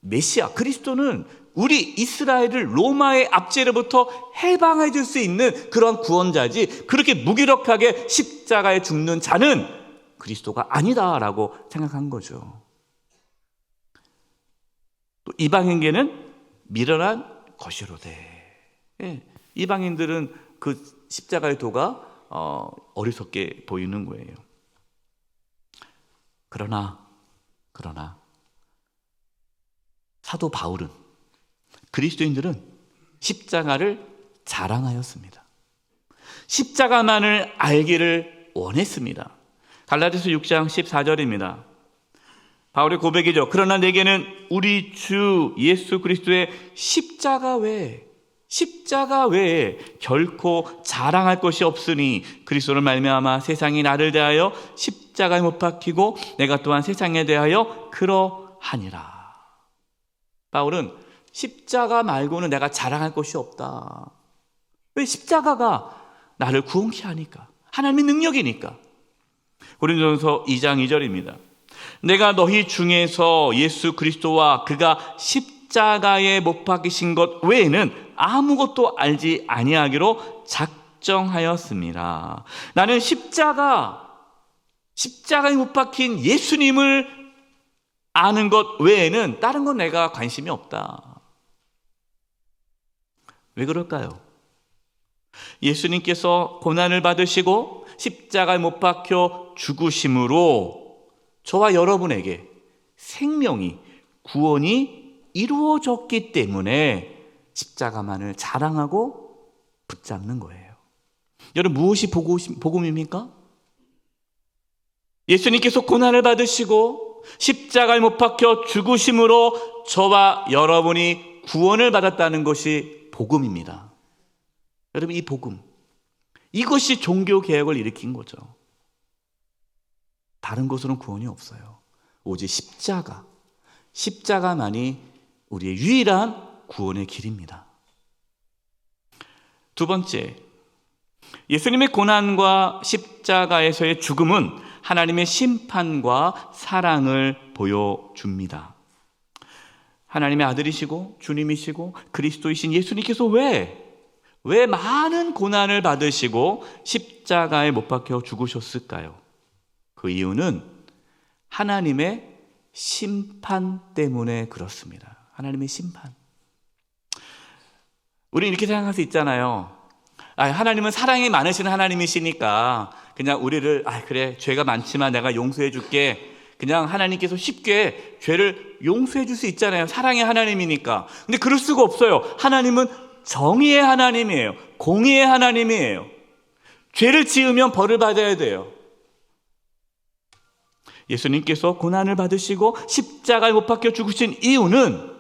메시아 그리스도는 우리 이스라엘을 로마의 압제로부터 해방해 줄 수 있는 그런 구원자지, 그렇게 무기력하게 십자가에 죽는 자는 그리스도가 아니다라고 생각한 거죠. 또 이방인계는 미련한 것이로되. 이방인들은 그 십자가의 도가 어리석게 보이는 거예요. 그러나 사도 바울은, 그리스도인들은 십자가를 자랑하였습니다. 십자가만을 알기를 원했습니다. 갈라디아서 6장 14절입니다. 바울의 고백이죠. 그러나 내게는 우리 주 예수 그리스도의 십자가 외에 결코 자랑할 것이 없으니 그리스도를 말미암아 세상이 나를 대하여 십자가에 못 박히고 내가 또한 세상에 대하여 그러하니라. 바울은 십자가 말고는 내가 자랑할 것이 없다. 왜? 십자가가 나를 구원케 하니까, 하나님의 능력이니까. 고린도전서 2장 2절입니다. 내가 너희 중에서 예수 그리스도와 그가 십자가에 못 박히신 것 외에는 아무것도 알지 아니하기로 작정하였습니다. 나는 십자가에 못 박힌 예수님을 아는 것 외에는 다른 건 내가 관심이 없다. 왜 그럴까요? 예수님께서 고난을 받으시고 십자가에 못 박혀 죽으심으로 저와 여러분에게 생명이, 구원이 이루어졌기 때문에 십자가만을 자랑하고 붙잡는 거예요. 여러분, 무엇이 복음입니까? 예수님께서 고난을 받으시고 십자가에 못 박혀 죽으심으로 저와 여러분이 구원을 받았다는 것이 복음입니다. 여러분, 이 복음, 이것이 종교개혁을 일으킨 거죠. 다른 것으로는 구원이 없어요. 오직 십자가만이 우리의 유일한 구원의 길입니다. 두 번째, 예수님의 고난과 십자가에서의 죽음은 하나님의 심판과 사랑을 보여줍니다. 하나님의 아들이시고 주님이시고 그리스도이신 예수님께서 왜 많은 고난을 받으시고 십자가에 못 박혀 죽으셨을까요? 그 이유는 하나님의 심판 때문에 그렇습니다. 하나님의 심판. 우리 이렇게 생각할 수 있잖아요. 하나님은 사랑이 많으신 하나님이시니까 그냥 우리를 그래 죄가 많지만 내가 용서해 줄게, 그냥 하나님께서 쉽게 죄를 용서해 줄 수 있잖아요. 사랑의 하나님이니까. 근데 그럴 수가 없어요. 하나님은 정의의 하나님이에요. 공의의 하나님이에요. 죄를 지으면 벌을 받아야 돼요. 예수님께서 고난을 받으시고 십자가에 못 박혀 죽으신 이유는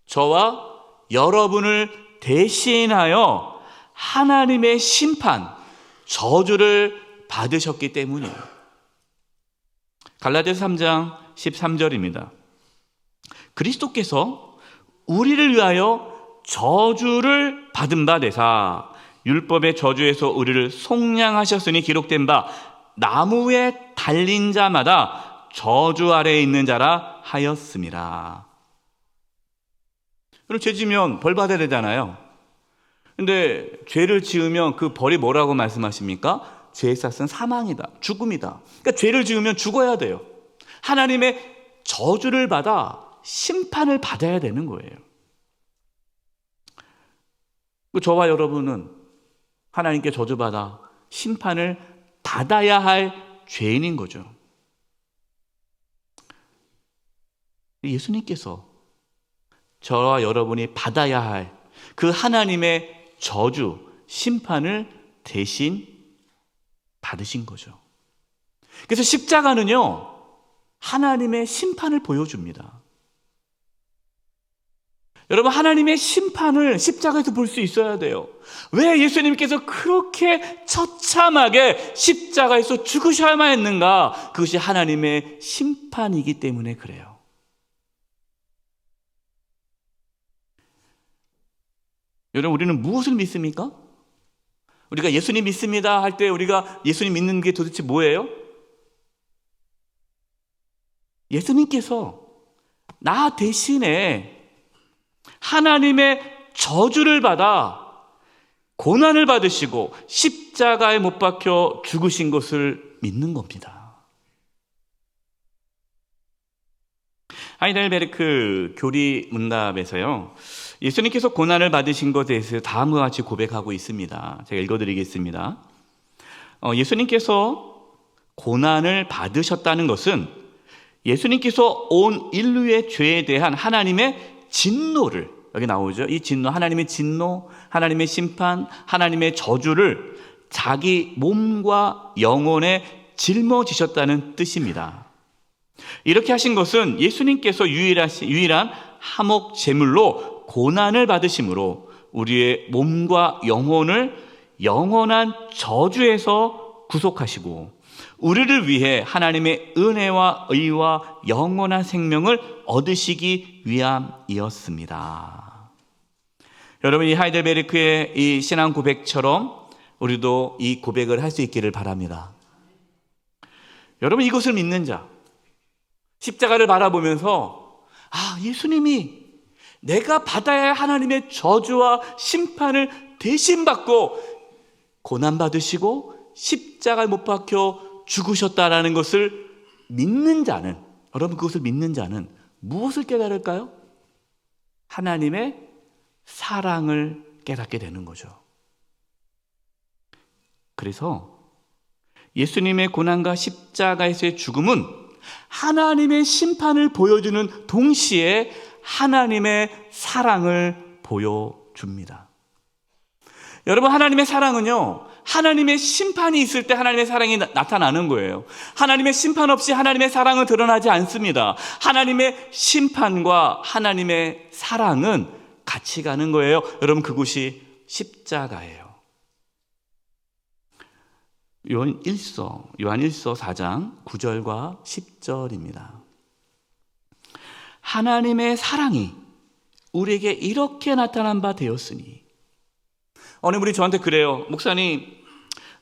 저와 여러분을 대신하여 하나님의 심판, 저주를 받으셨기 때문이에요. 갈라디아서 3장 13절입니다. 그리스도께서 우리를 위하여 저주를 받은 바 되사 율법의 저주에서 우리를 속량하셨으니 기록된 바 나무에 달린 자마다 저주 아래에 있는 자라 하였습니다. 그럼 죄 지으면 벌 받아야 되잖아요. 근데 죄를 지으면 그 벌이 뭐라고 말씀하십니까? 죄의 삭은 사망이다, 죽음이다. 그러니까 죄를 지으면 죽어야 돼요. 하나님의 저주를 받아 심판을 받아야 되는 거예요. 저와 여러분은 하나님께 저주받아 심판을 받아야 할 죄인인 거죠. 예수님께서 저와 여러분이 받아야 할 그 하나님의 저주, 심판을 대신 받으신 거죠. 그래서 십자가는요, 하나님의 심판을 보여줍니다. 여러분, 하나님의 심판을 십자가에서 볼 수 있어야 돼요. 왜 예수님께서 그렇게 처참하게 십자가에서 죽으셔야만 했는가? 그것이 하나님의 심판이기 때문에 그래요. 여러분, 우리는 무엇을 믿습니까? 우리가 예수님 믿습니다 할 때 우리가 예수님 믿는 게 도대체 뭐예요? 예수님께서 나 대신에 하나님의 저주를 받아 고난을 받으시고 십자가에 못 박혀 죽으신 것을 믿는 겁니다. 하이델베르크 교리 문답에서요, 예수님께서 고난을 받으신 것에 대해서 다음과 같이 고백하고 있습니다. 제가 읽어드리겠습니다. 예수님께서 고난을 받으셨다는 것은 예수님께서 온 인류의 죄에 대한 하나님의 진노를, 여기 나오죠. 이 진노, 하나님의 진노, 하나님의 심판, 하나님의 저주를 자기 몸과 영혼에 짊어지셨다는 뜻입니다. 이렇게 하신 것은 예수님께서 유일한 화목 제물로 고난을 받으심으로 우리의 몸과 영혼을 영원한 저주에서 구속하시고 우리를 위해 하나님의 은혜와 의와 영원한 생명을 얻으시기 위함이었습니다. 여러분, 이 하이델베르크의 이 신앙 고백처럼 우리도 이 고백을 할 수 있기를 바랍니다. 여러분, 이것을 믿는 자, 십자가를 바라보면서 예수님이 내가 받아야 할 하나님의 저주와 심판을 대신 받고 고난받으시고 십자가에 못 박혀 죽으셨다라는 것을 믿는 자는, 여러분, 그것을 믿는 자는 무엇을 깨달을까요? 하나님의 사랑을 깨닫게 되는 거죠. 그래서 예수님의 고난과 십자가에서의 죽음은 하나님의 심판을 보여주는 동시에 하나님의 사랑을 보여줍니다. 여러분, 하나님의 사랑은요, 하나님의 심판이 있을 때 하나님의 사랑이 나타나는 거예요. 하나님의 심판 없이 하나님의 사랑은 드러나지 않습니다. 하나님의 심판과 하나님의 사랑은 같이 가는 거예요. 여러분, 그곳이 십자가예요. 요한 1서 4장 9절과 10절입니다. 하나님의 사랑이 우리에게 이렇게 나타난 바 되었으니. 어느 분이 저한테 그래요. 목사님,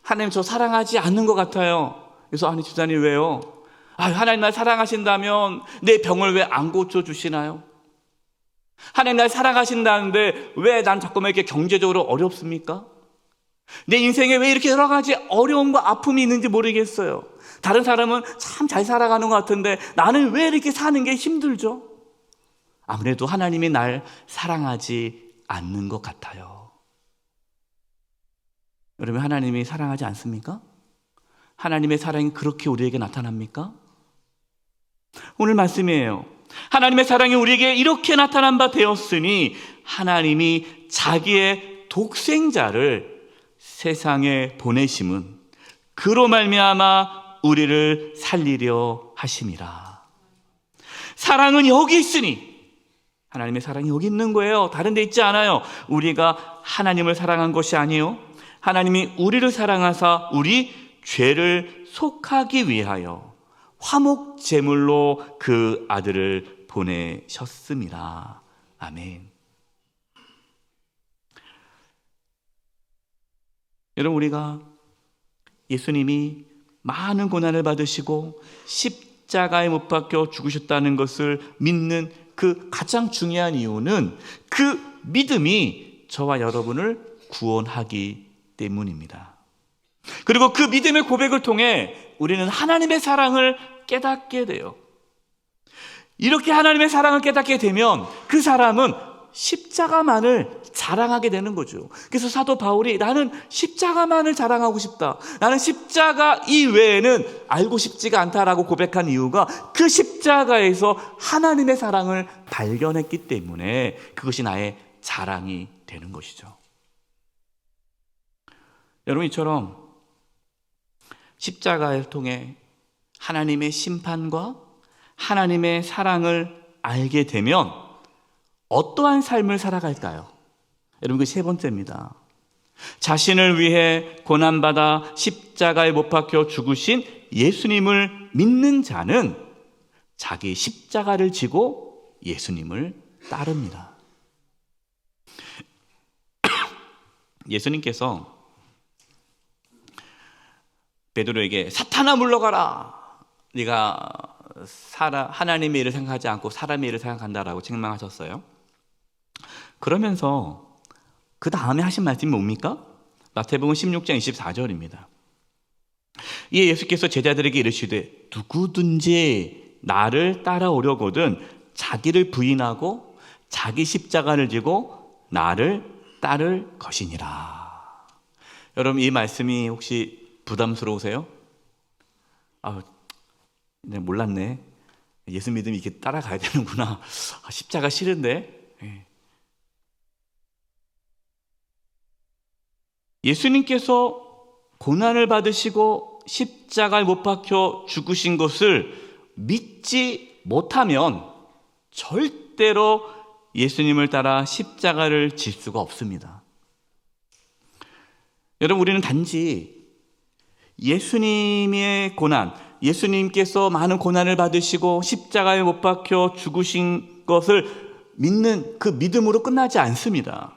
하나님 저 사랑하지 않는 것 같아요. 그래서 아니, 집사님 왜요? 하나님 날 사랑하신다면 내 병을 왜 안 고쳐주시나요? 하나님 날 사랑하신다는데 왜 난 자꾸만 이렇게 경제적으로 어렵습니까? 내 인생에 왜 이렇게 여러 가지 어려움과 아픔이 있는지 모르겠어요. 다른 사람은 참 잘 살아가는 것 같은데 나는 왜 이렇게 사는 게 힘들죠? 아무래도 하나님이 날 사랑하지 않는 것 같아요. 여러분, 하나님이 사랑하지 않습니까? 하나님의 사랑이 그렇게 우리에게 나타납니까? 오늘 말씀이에요. 하나님의 사랑이 우리에게 이렇게 나타난 바 되었으니 하나님이 자기의 독생자를 세상에 보내심은 그로 말미암아 우리를 살리려 하심이라. 사랑은 여기 있으니, 하나님의 사랑이 여기 있는 거예요. 다른 데 있지 않아요. 우리가 하나님을 사랑한 것이 아니에요. 하나님이 우리를 사랑하사 우리 죄를 속하기 위하여 화목 제물로 그 아들을 보내셨습니다. 아멘. 여러분, 우리가 예수님이 많은 고난을 받으시고 십자가에 못 박혀 죽으셨다는 것을 믿는 그 가장 중요한 이유는 그 믿음이 저와 여러분을 구원하기 때문입니다. 그리고 그 믿음의 고백을 통해 우리는 하나님의 사랑을 깨닫게 돼요. 이렇게 하나님의 사랑을 깨닫게 되면 그 사람은 십자가만을 자랑하게 되는 거죠. 그래서 사도 바울이 나는 십자가만을 자랑하고 싶다, 나는 십자가 이외에는 알고 싶지가 않다라고 고백한 이유가 그 십자가에서 하나님의 사랑을 발견했기 때문에 그것이 나의 자랑이 되는 것이죠. 여러분, 이처럼 십자가를 통해 하나님의 심판과 하나님의 사랑을 알게 되면 어떠한 삶을 살아갈까요? 여러분, 그 세 번째입니다. 자신을 위해 고난받아 십자가에 못 박혀 죽으신 예수님을 믿는 자는 자기 십자가를 지고 예수님을 따릅니다. 예수님께서 베드로에게 사탄아 물러가라, 네가 하나님의 일을 생각하지 않고 사람의 일을 생각한다라고 책망하셨어요. 그러면서 그 다음에 하신 말씀이 뭡니까? 마태복음 16장 24절입니다. 이에 예수께서 제자들에게 이르시되 누구든지 나를 따라오려거든 자기를 부인하고 자기 십자가를 지고 나를 따를 것이니라. 여러분, 이 말씀이 혹시 부담스러우세요? 몰랐네. 예수 믿으면 이렇게 따라가야 되는구나. 십자가 싫은데. 예수님께서 고난을 받으시고 십자가에 못 박혀 죽으신 것을 믿지 못하면 절대로 예수님을 따라 십자가를 질 수가 없습니다. 여러분, 우리는 단지 예수님의 고난, 예수님께서 많은 고난을 받으시고 십자가에 못 박혀 죽으신 것을 믿는 그 믿음으로 끝나지 않습니다.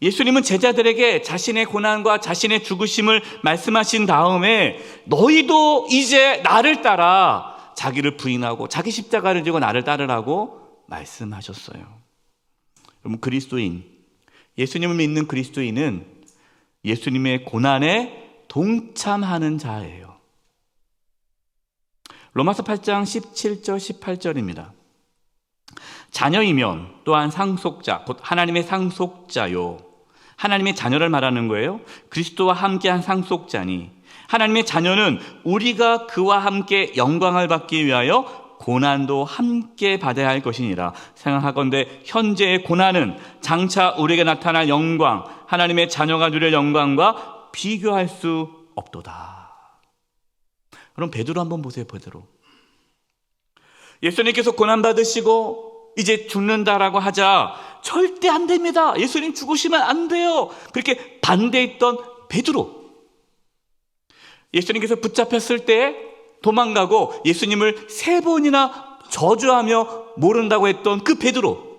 예수님은 제자들에게 자신의 고난과 자신의 죽으심을 말씀하신 다음에 너희도 이제 나를 따라 자기를 부인하고 자기 십자가를 지고 나를 따르라고 말씀하셨어요. 여러분, 그리스도인, 예수님을 믿는 그리스도인은 예수님의 고난에 동참하는 자예요. 로마서 8장 17절 18절입니다. 자녀이면 또한 상속자, 곧 하나님의 상속자요. 하나님의 자녀를 말하는 거예요. 그리스도와 함께한 상속자니 하나님의 자녀는 우리가 그와 함께 영광을 받기 위하여 고난도 함께 받아야 할 것이니라. 생각하건대 현재의 고난은 장차 우리에게 나타날 영광, 하나님의 자녀가 누릴 영광과 비교할 수 없도다. 그럼 베드로 한번 보세요. 베드로. 예수님께서 고난 받으시고 이제 죽는다라고 하자 절대 안 됩니다. 예수님 죽으시면 안 돼요. 그렇게 반대했던 베드로. 예수님께서 붙잡혔을 때 도망가고 예수님을 3번이나 저주하며 모른다고 했던 그 베드로.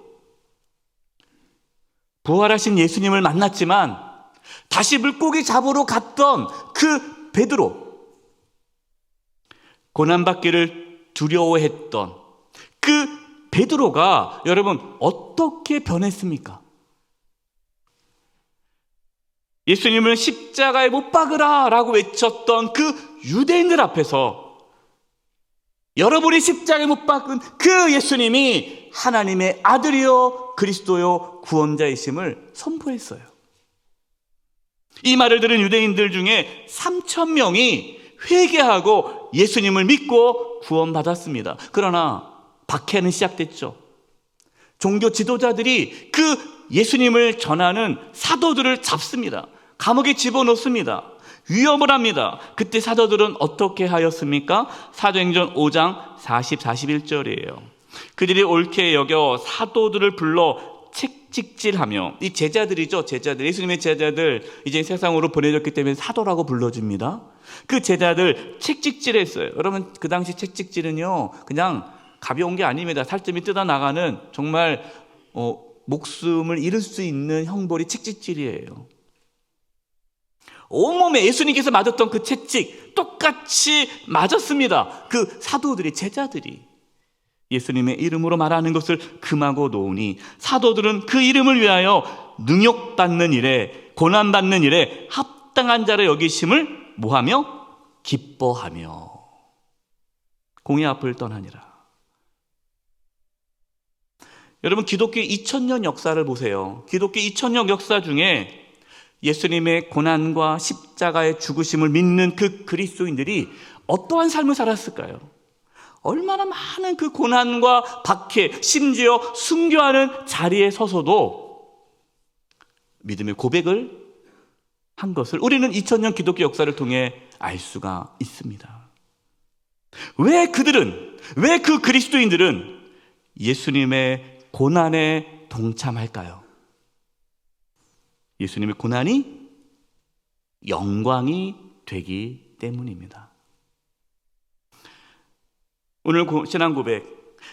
부활하신 예수님을 만났지만 다시 물고기 잡으러 갔던 그 베드로. 고난받기를 두려워했던 그 베드로가 여러분 어떻게 변했습니까? 예수님을 십자가에 못 박으라 라고 외쳤던 그 유대인들 앞에서 여러분이 십자가에 못 박은 그 예수님이 하나님의 아들이요 그리스도요 구원자이심을 선포했어요. 이 말을 들은 유대인들 중에 3,000명이 회개하고 예수님을 믿고 구원받았습니다. 그러나 박해는 시작됐죠. 종교 지도자들이 그 예수님을 전하는 사도들을 잡습니다. 감옥에 집어넣습니다. 위협을 합니다. 그때 사도들은 어떻게 하였습니까? 사도행전 5장 40, 41절이에요. 그들이 옳게 여겨 사도들을 불러 책찍질하며, 이 제자들이죠. 제자들, 예수님의 제자들, 이제 세상으로 보내졌기 때문에 사도라고 불러줍니다. 그 제자들 책찍질했어요. 여러분, 그 당시 책찍질은요 그냥 가벼운 게 아닙니다. 살점이 뜯어나가는 정말 목숨을 잃을 수 있는 형벌이 책찍질이에요. 온몸에 예수님께서 맞았던 그 채찍 똑같이 맞았습니다. 그 사도들이, 제자들이 예수님의 이름으로 말하는 것을 금하고 놓으니 사도들은 그 이름을 위하여 능욕받는 일에, 고난받는 일에 합당한 자로 여기심을 뭐하며? 기뻐하며 공의 앞을 떠나니라. 여러분, 기독교 2000년 역사를 보세요. 기독교 2000년 역사 중에 예수님의 고난과 십자가의 죽으심을 믿는 그 그리스도인들이 어떠한 삶을 살았을까요? 얼마나 많은 그 고난과 박해, 심지어 순교하는 자리에 서서도 믿음의 고백을 한 것을 우리는 2000년 기독교 역사를 통해 알 수가 있습니다. 왜 그 그리스도인들은 예수님의 고난에 동참할까요? 예수님의 고난이 영광이 되기 때문입니다. 오늘 신앙 고백,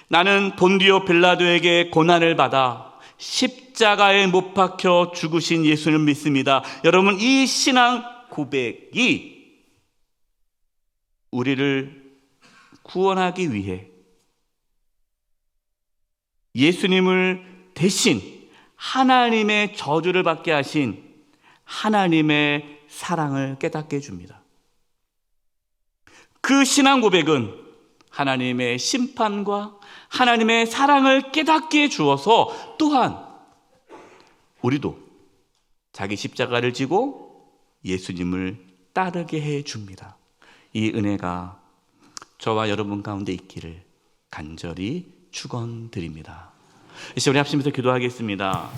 나는 본디오 빌라도에게 고난을 받아 십자가에 못 박혀 죽으신 예수를 믿습니다. 여러분, 이 신앙 고백이 우리를 구원하기 위해 예수님을 대신 하나님의 저주를 받게 하신 하나님의 사랑을 깨닫게 해줍니다. 그 신앙 고백은 하나님의 심판과 하나님의 사랑을 깨닫게 주어서 또한 우리도 자기 십자가를 지고 예수님을 따르게 해줍니다. 이 은혜가 저와 여러분 가운데 있기를 간절히 축원드립니다. 이제 우리 합심해서 기도하겠습니다.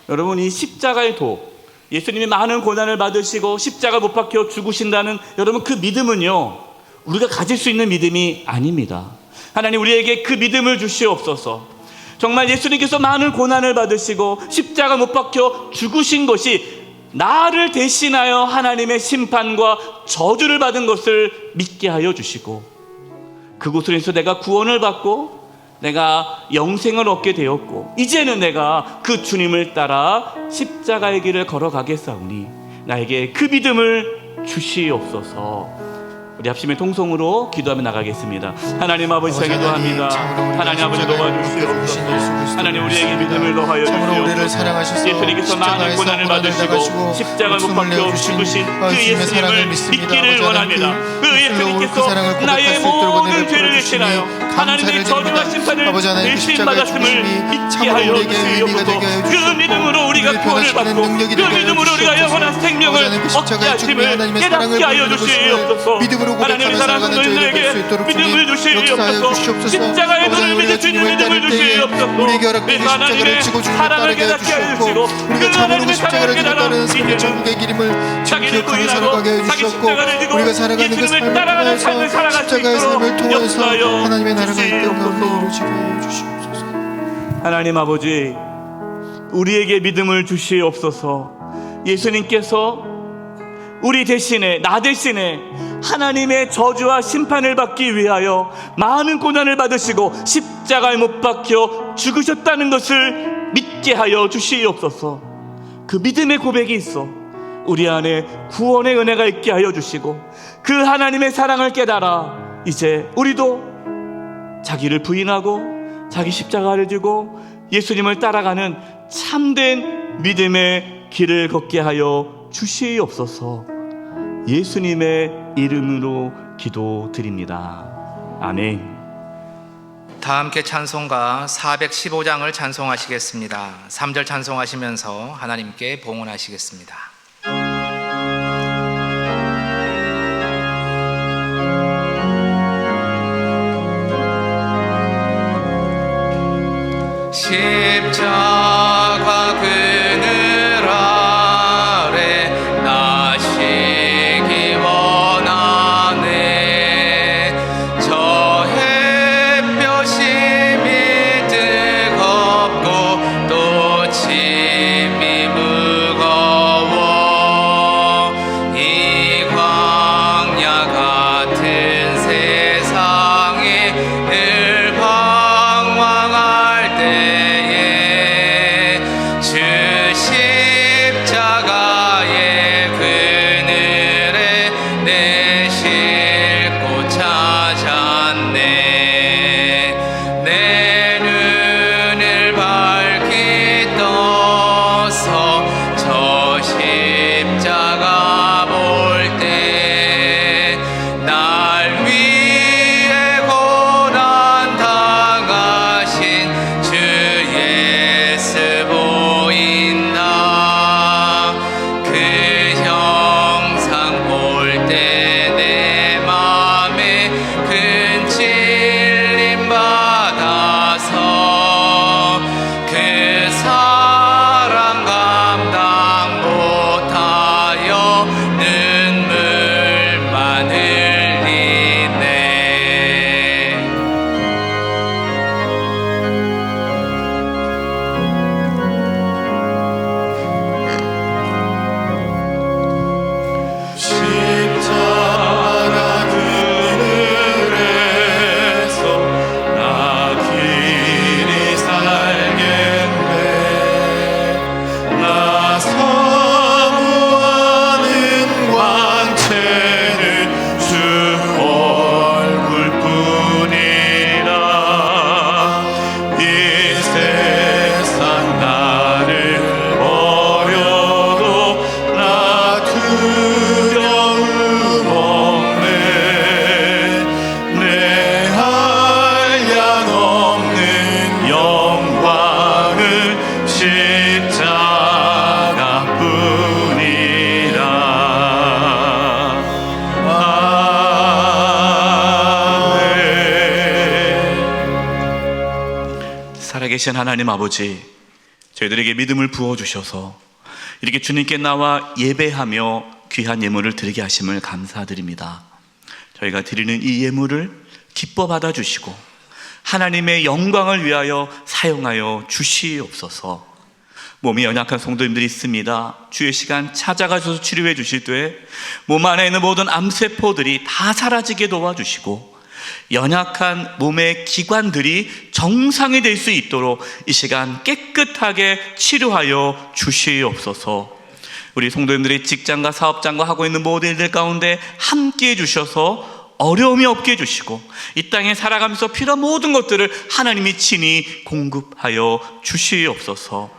여러분, 이 십자가의 도, 예수님이 많은 고난을 받으시고 십자가 못 박혀 죽으신다는 여러분 그 믿음은요 우리가 가질 수 있는 믿음이 아닙니다. 하나님, 우리에게 그 믿음을 주시옵소서. 정말 예수님께서 많은 고난을 받으시고 십자가 못 박혀 죽으신 것이 나를 대신하여 하나님의 심판과 저주를 받은 것을 믿게 하여 주시고, 그곳으로 인해서 내가 구원을 받고 내가 영생을 얻게 되었고, 이제는 내가 그 주님을 따라 십자가의 길을 걸어가겠사오니 나에게 그 믿음을 주시옵소서. 우리 합심의 통성으로 기도하며 나가겠습니다. 하나님 아버지, 기도합니다. 하나님 아버지, 도와주시옵소서. 하나님, 우리에게 믿음을 더하여 주시옵소서. 예수님께서 많은 고난을 받으시고 십자가를 못 박혀 죽으신 그 예수님을 믿기를 원합니다. 그 예수님께서 나의 모든 죄를 대신하여 하나님의 저주와 심판을 대신 받았음을 믿게 하여 주시옵소서. 그 믿음으로 우리가 구원을 받고 그 믿음으로 우리가 영원한 생명을 얻게 하심을 깨닫게 하여 주시옵소서. 하나님의 사랑하는 너희들에게 믿음을 주시옵소서. 십자가의 도를 믿을 수 있는 믿음을 주시옵소서. 그래서 하나님의 사랑을 깨닫게 하여 주시고 그 하나님의 사랑을 깨달아 이제는 자기를 부인하고 자기 십자가를 지고 예수님을 따라가는 삶을 살아갈 수 있도록 역사하여 하나님의 나라가 이 땅 가운데 주시옵소서. 이루어지게 하여 주시옵소서. 하나님 아버지, 우리에게 믿음을 주시옵소서. 예수님께서 우리 대신에, 나 대신에 하나님의 저주와 심판을 받기 위하여 많은 고난을 받으시고 십자가에 못 박혀 죽으셨다는 것을 믿게 하여 주시옵소서. 그 믿음의 고백이 있어 우리 안에 구원의 은혜가 있게 하여 주시고 그 하나님의 사랑을 깨달아 이제 우리도 자기를 부인하고 자기 십자가를 지고 예수님을 따라가는 참된 믿음의 길을 걷게 하여 주시옵소서. 예수님의 이름으로 기도드립니다. 아멘. 다 함께 찬송가 415장을 찬송하시겠습니다. 3절 찬송하시면서 하나님께 봉헌하시겠습니다. 십자가 그늘 아래 나시기 원하네. 저 햇볕이 뜨겁고 또 침이 무거워. 이 광야 같은 세상에 늘 방황할 때에 주 십자가의 그늘에 내 싣고 찾았네. 내 눈을 밝히 떠서 저 십자가 볼 때 날 위해 고난 당하신 주 예수 보인다. 그 형상 볼 때 내 맘에 큰 찔림 받아서 그 사랑 감당 못하여 눈물만 흘리네. 십자가 그늘에서 나 길이 살겠네. 나 사모하는 광채는 주 얼굴뿐이라. 이 세상 나를 버려도 나 두려움 없네. 내 한량 없는 영광은 십자가뿐이라. 아멘. 살아계신 하나님 아버지, 저희들에게 믿음을 부어주셔서 이렇게 주님께 나와 예배하며 귀한 예물을 드리게 하심을 감사드립니다. 저희가 드리는 이 예물을 기뻐 받아주시고 하나님의 영광을 위하여 사용하여 주시옵소서. 몸이 연약한 성도님들이 있습니다. 주의 시간 찾아가셔서 치료해 주실 때 몸 안에 있는 모든 암세포들이 다 사라지게 도와주시고 연약한 몸의 기관들이 정상이 될 수 있도록 이 시간 깨끗하게 치료하여 주시옵소서. 우리 성도님들이 직장과 사업장과 하고 있는 모든 일들 가운데 함께해 주셔서 어려움이 없게 해주시고 이 땅에 살아가면서 필요한 모든 것들을 하나님이 친히 공급하여 주시옵소서.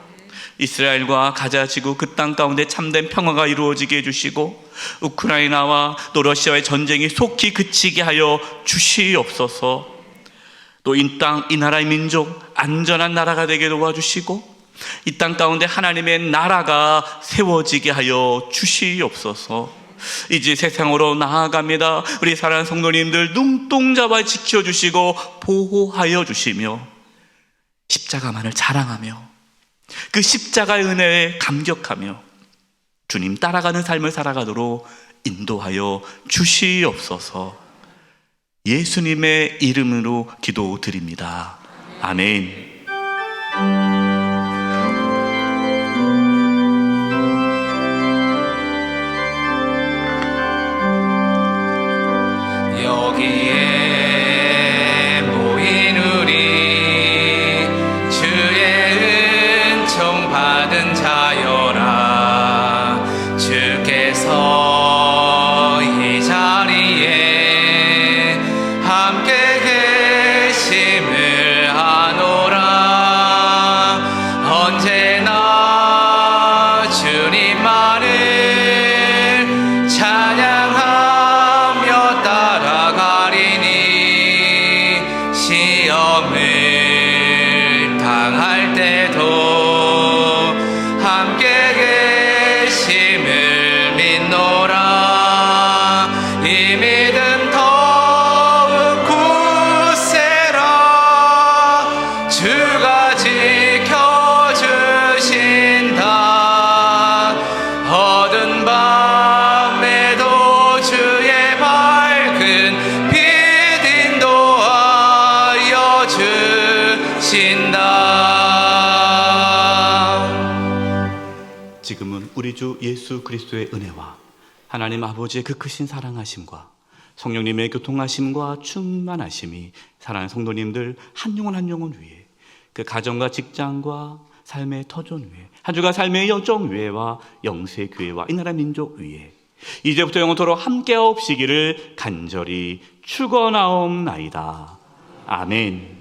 이스라엘과 가자 지구 그 땅 가운데 참된 평화가 이루어지게 해주시고 우크라이나와 또 러시아의 전쟁이 속히 그치게 하여 주시옵소서. 또 이 땅, 이 나라의 민족 안전한 나라가 되게 도와주시고 이 땅 가운데 하나님의 나라가 세워지게 하여 주시옵소서. 이제 세상으로 나아갑니다. 우리 사랑하는 성도님들 눈동자와 지켜주시고 보호하여 주시며 십자가만을 자랑하며 그 십자가의 은혜에 감격하며 주님 따라가는 삶을 살아가도록 인도하여 주시옵소서. 예수님의 이름으로 기도드립니다. 아멘. 여기에 모인 우리 주의 은총 받은 자여라. 주께서 이 자리에 함께 계심을 아노라. 함께 계심을 믿노라. 이 믿음 더욱 굳세라. 주가 지켜주신다. 어두운 밤에도 주의 밝은 빛 인도하여 주신다. 지금은 우리 주 예수 그리스도의 은혜와 하나님 아버지의 그 크신 사랑하심과 성령님의 교통하심과 충만하심이 사랑하는 성도님들 한 영혼 한 영혼 위에, 그 가정과 직장과 삶의 터전 위에, 한 주가 삶의 여정 위에와 영세 교회와 이 나라 민족 위에 이제부터 영원토록 함께 없시기를 간절히 축원하옵나이다. 아멘.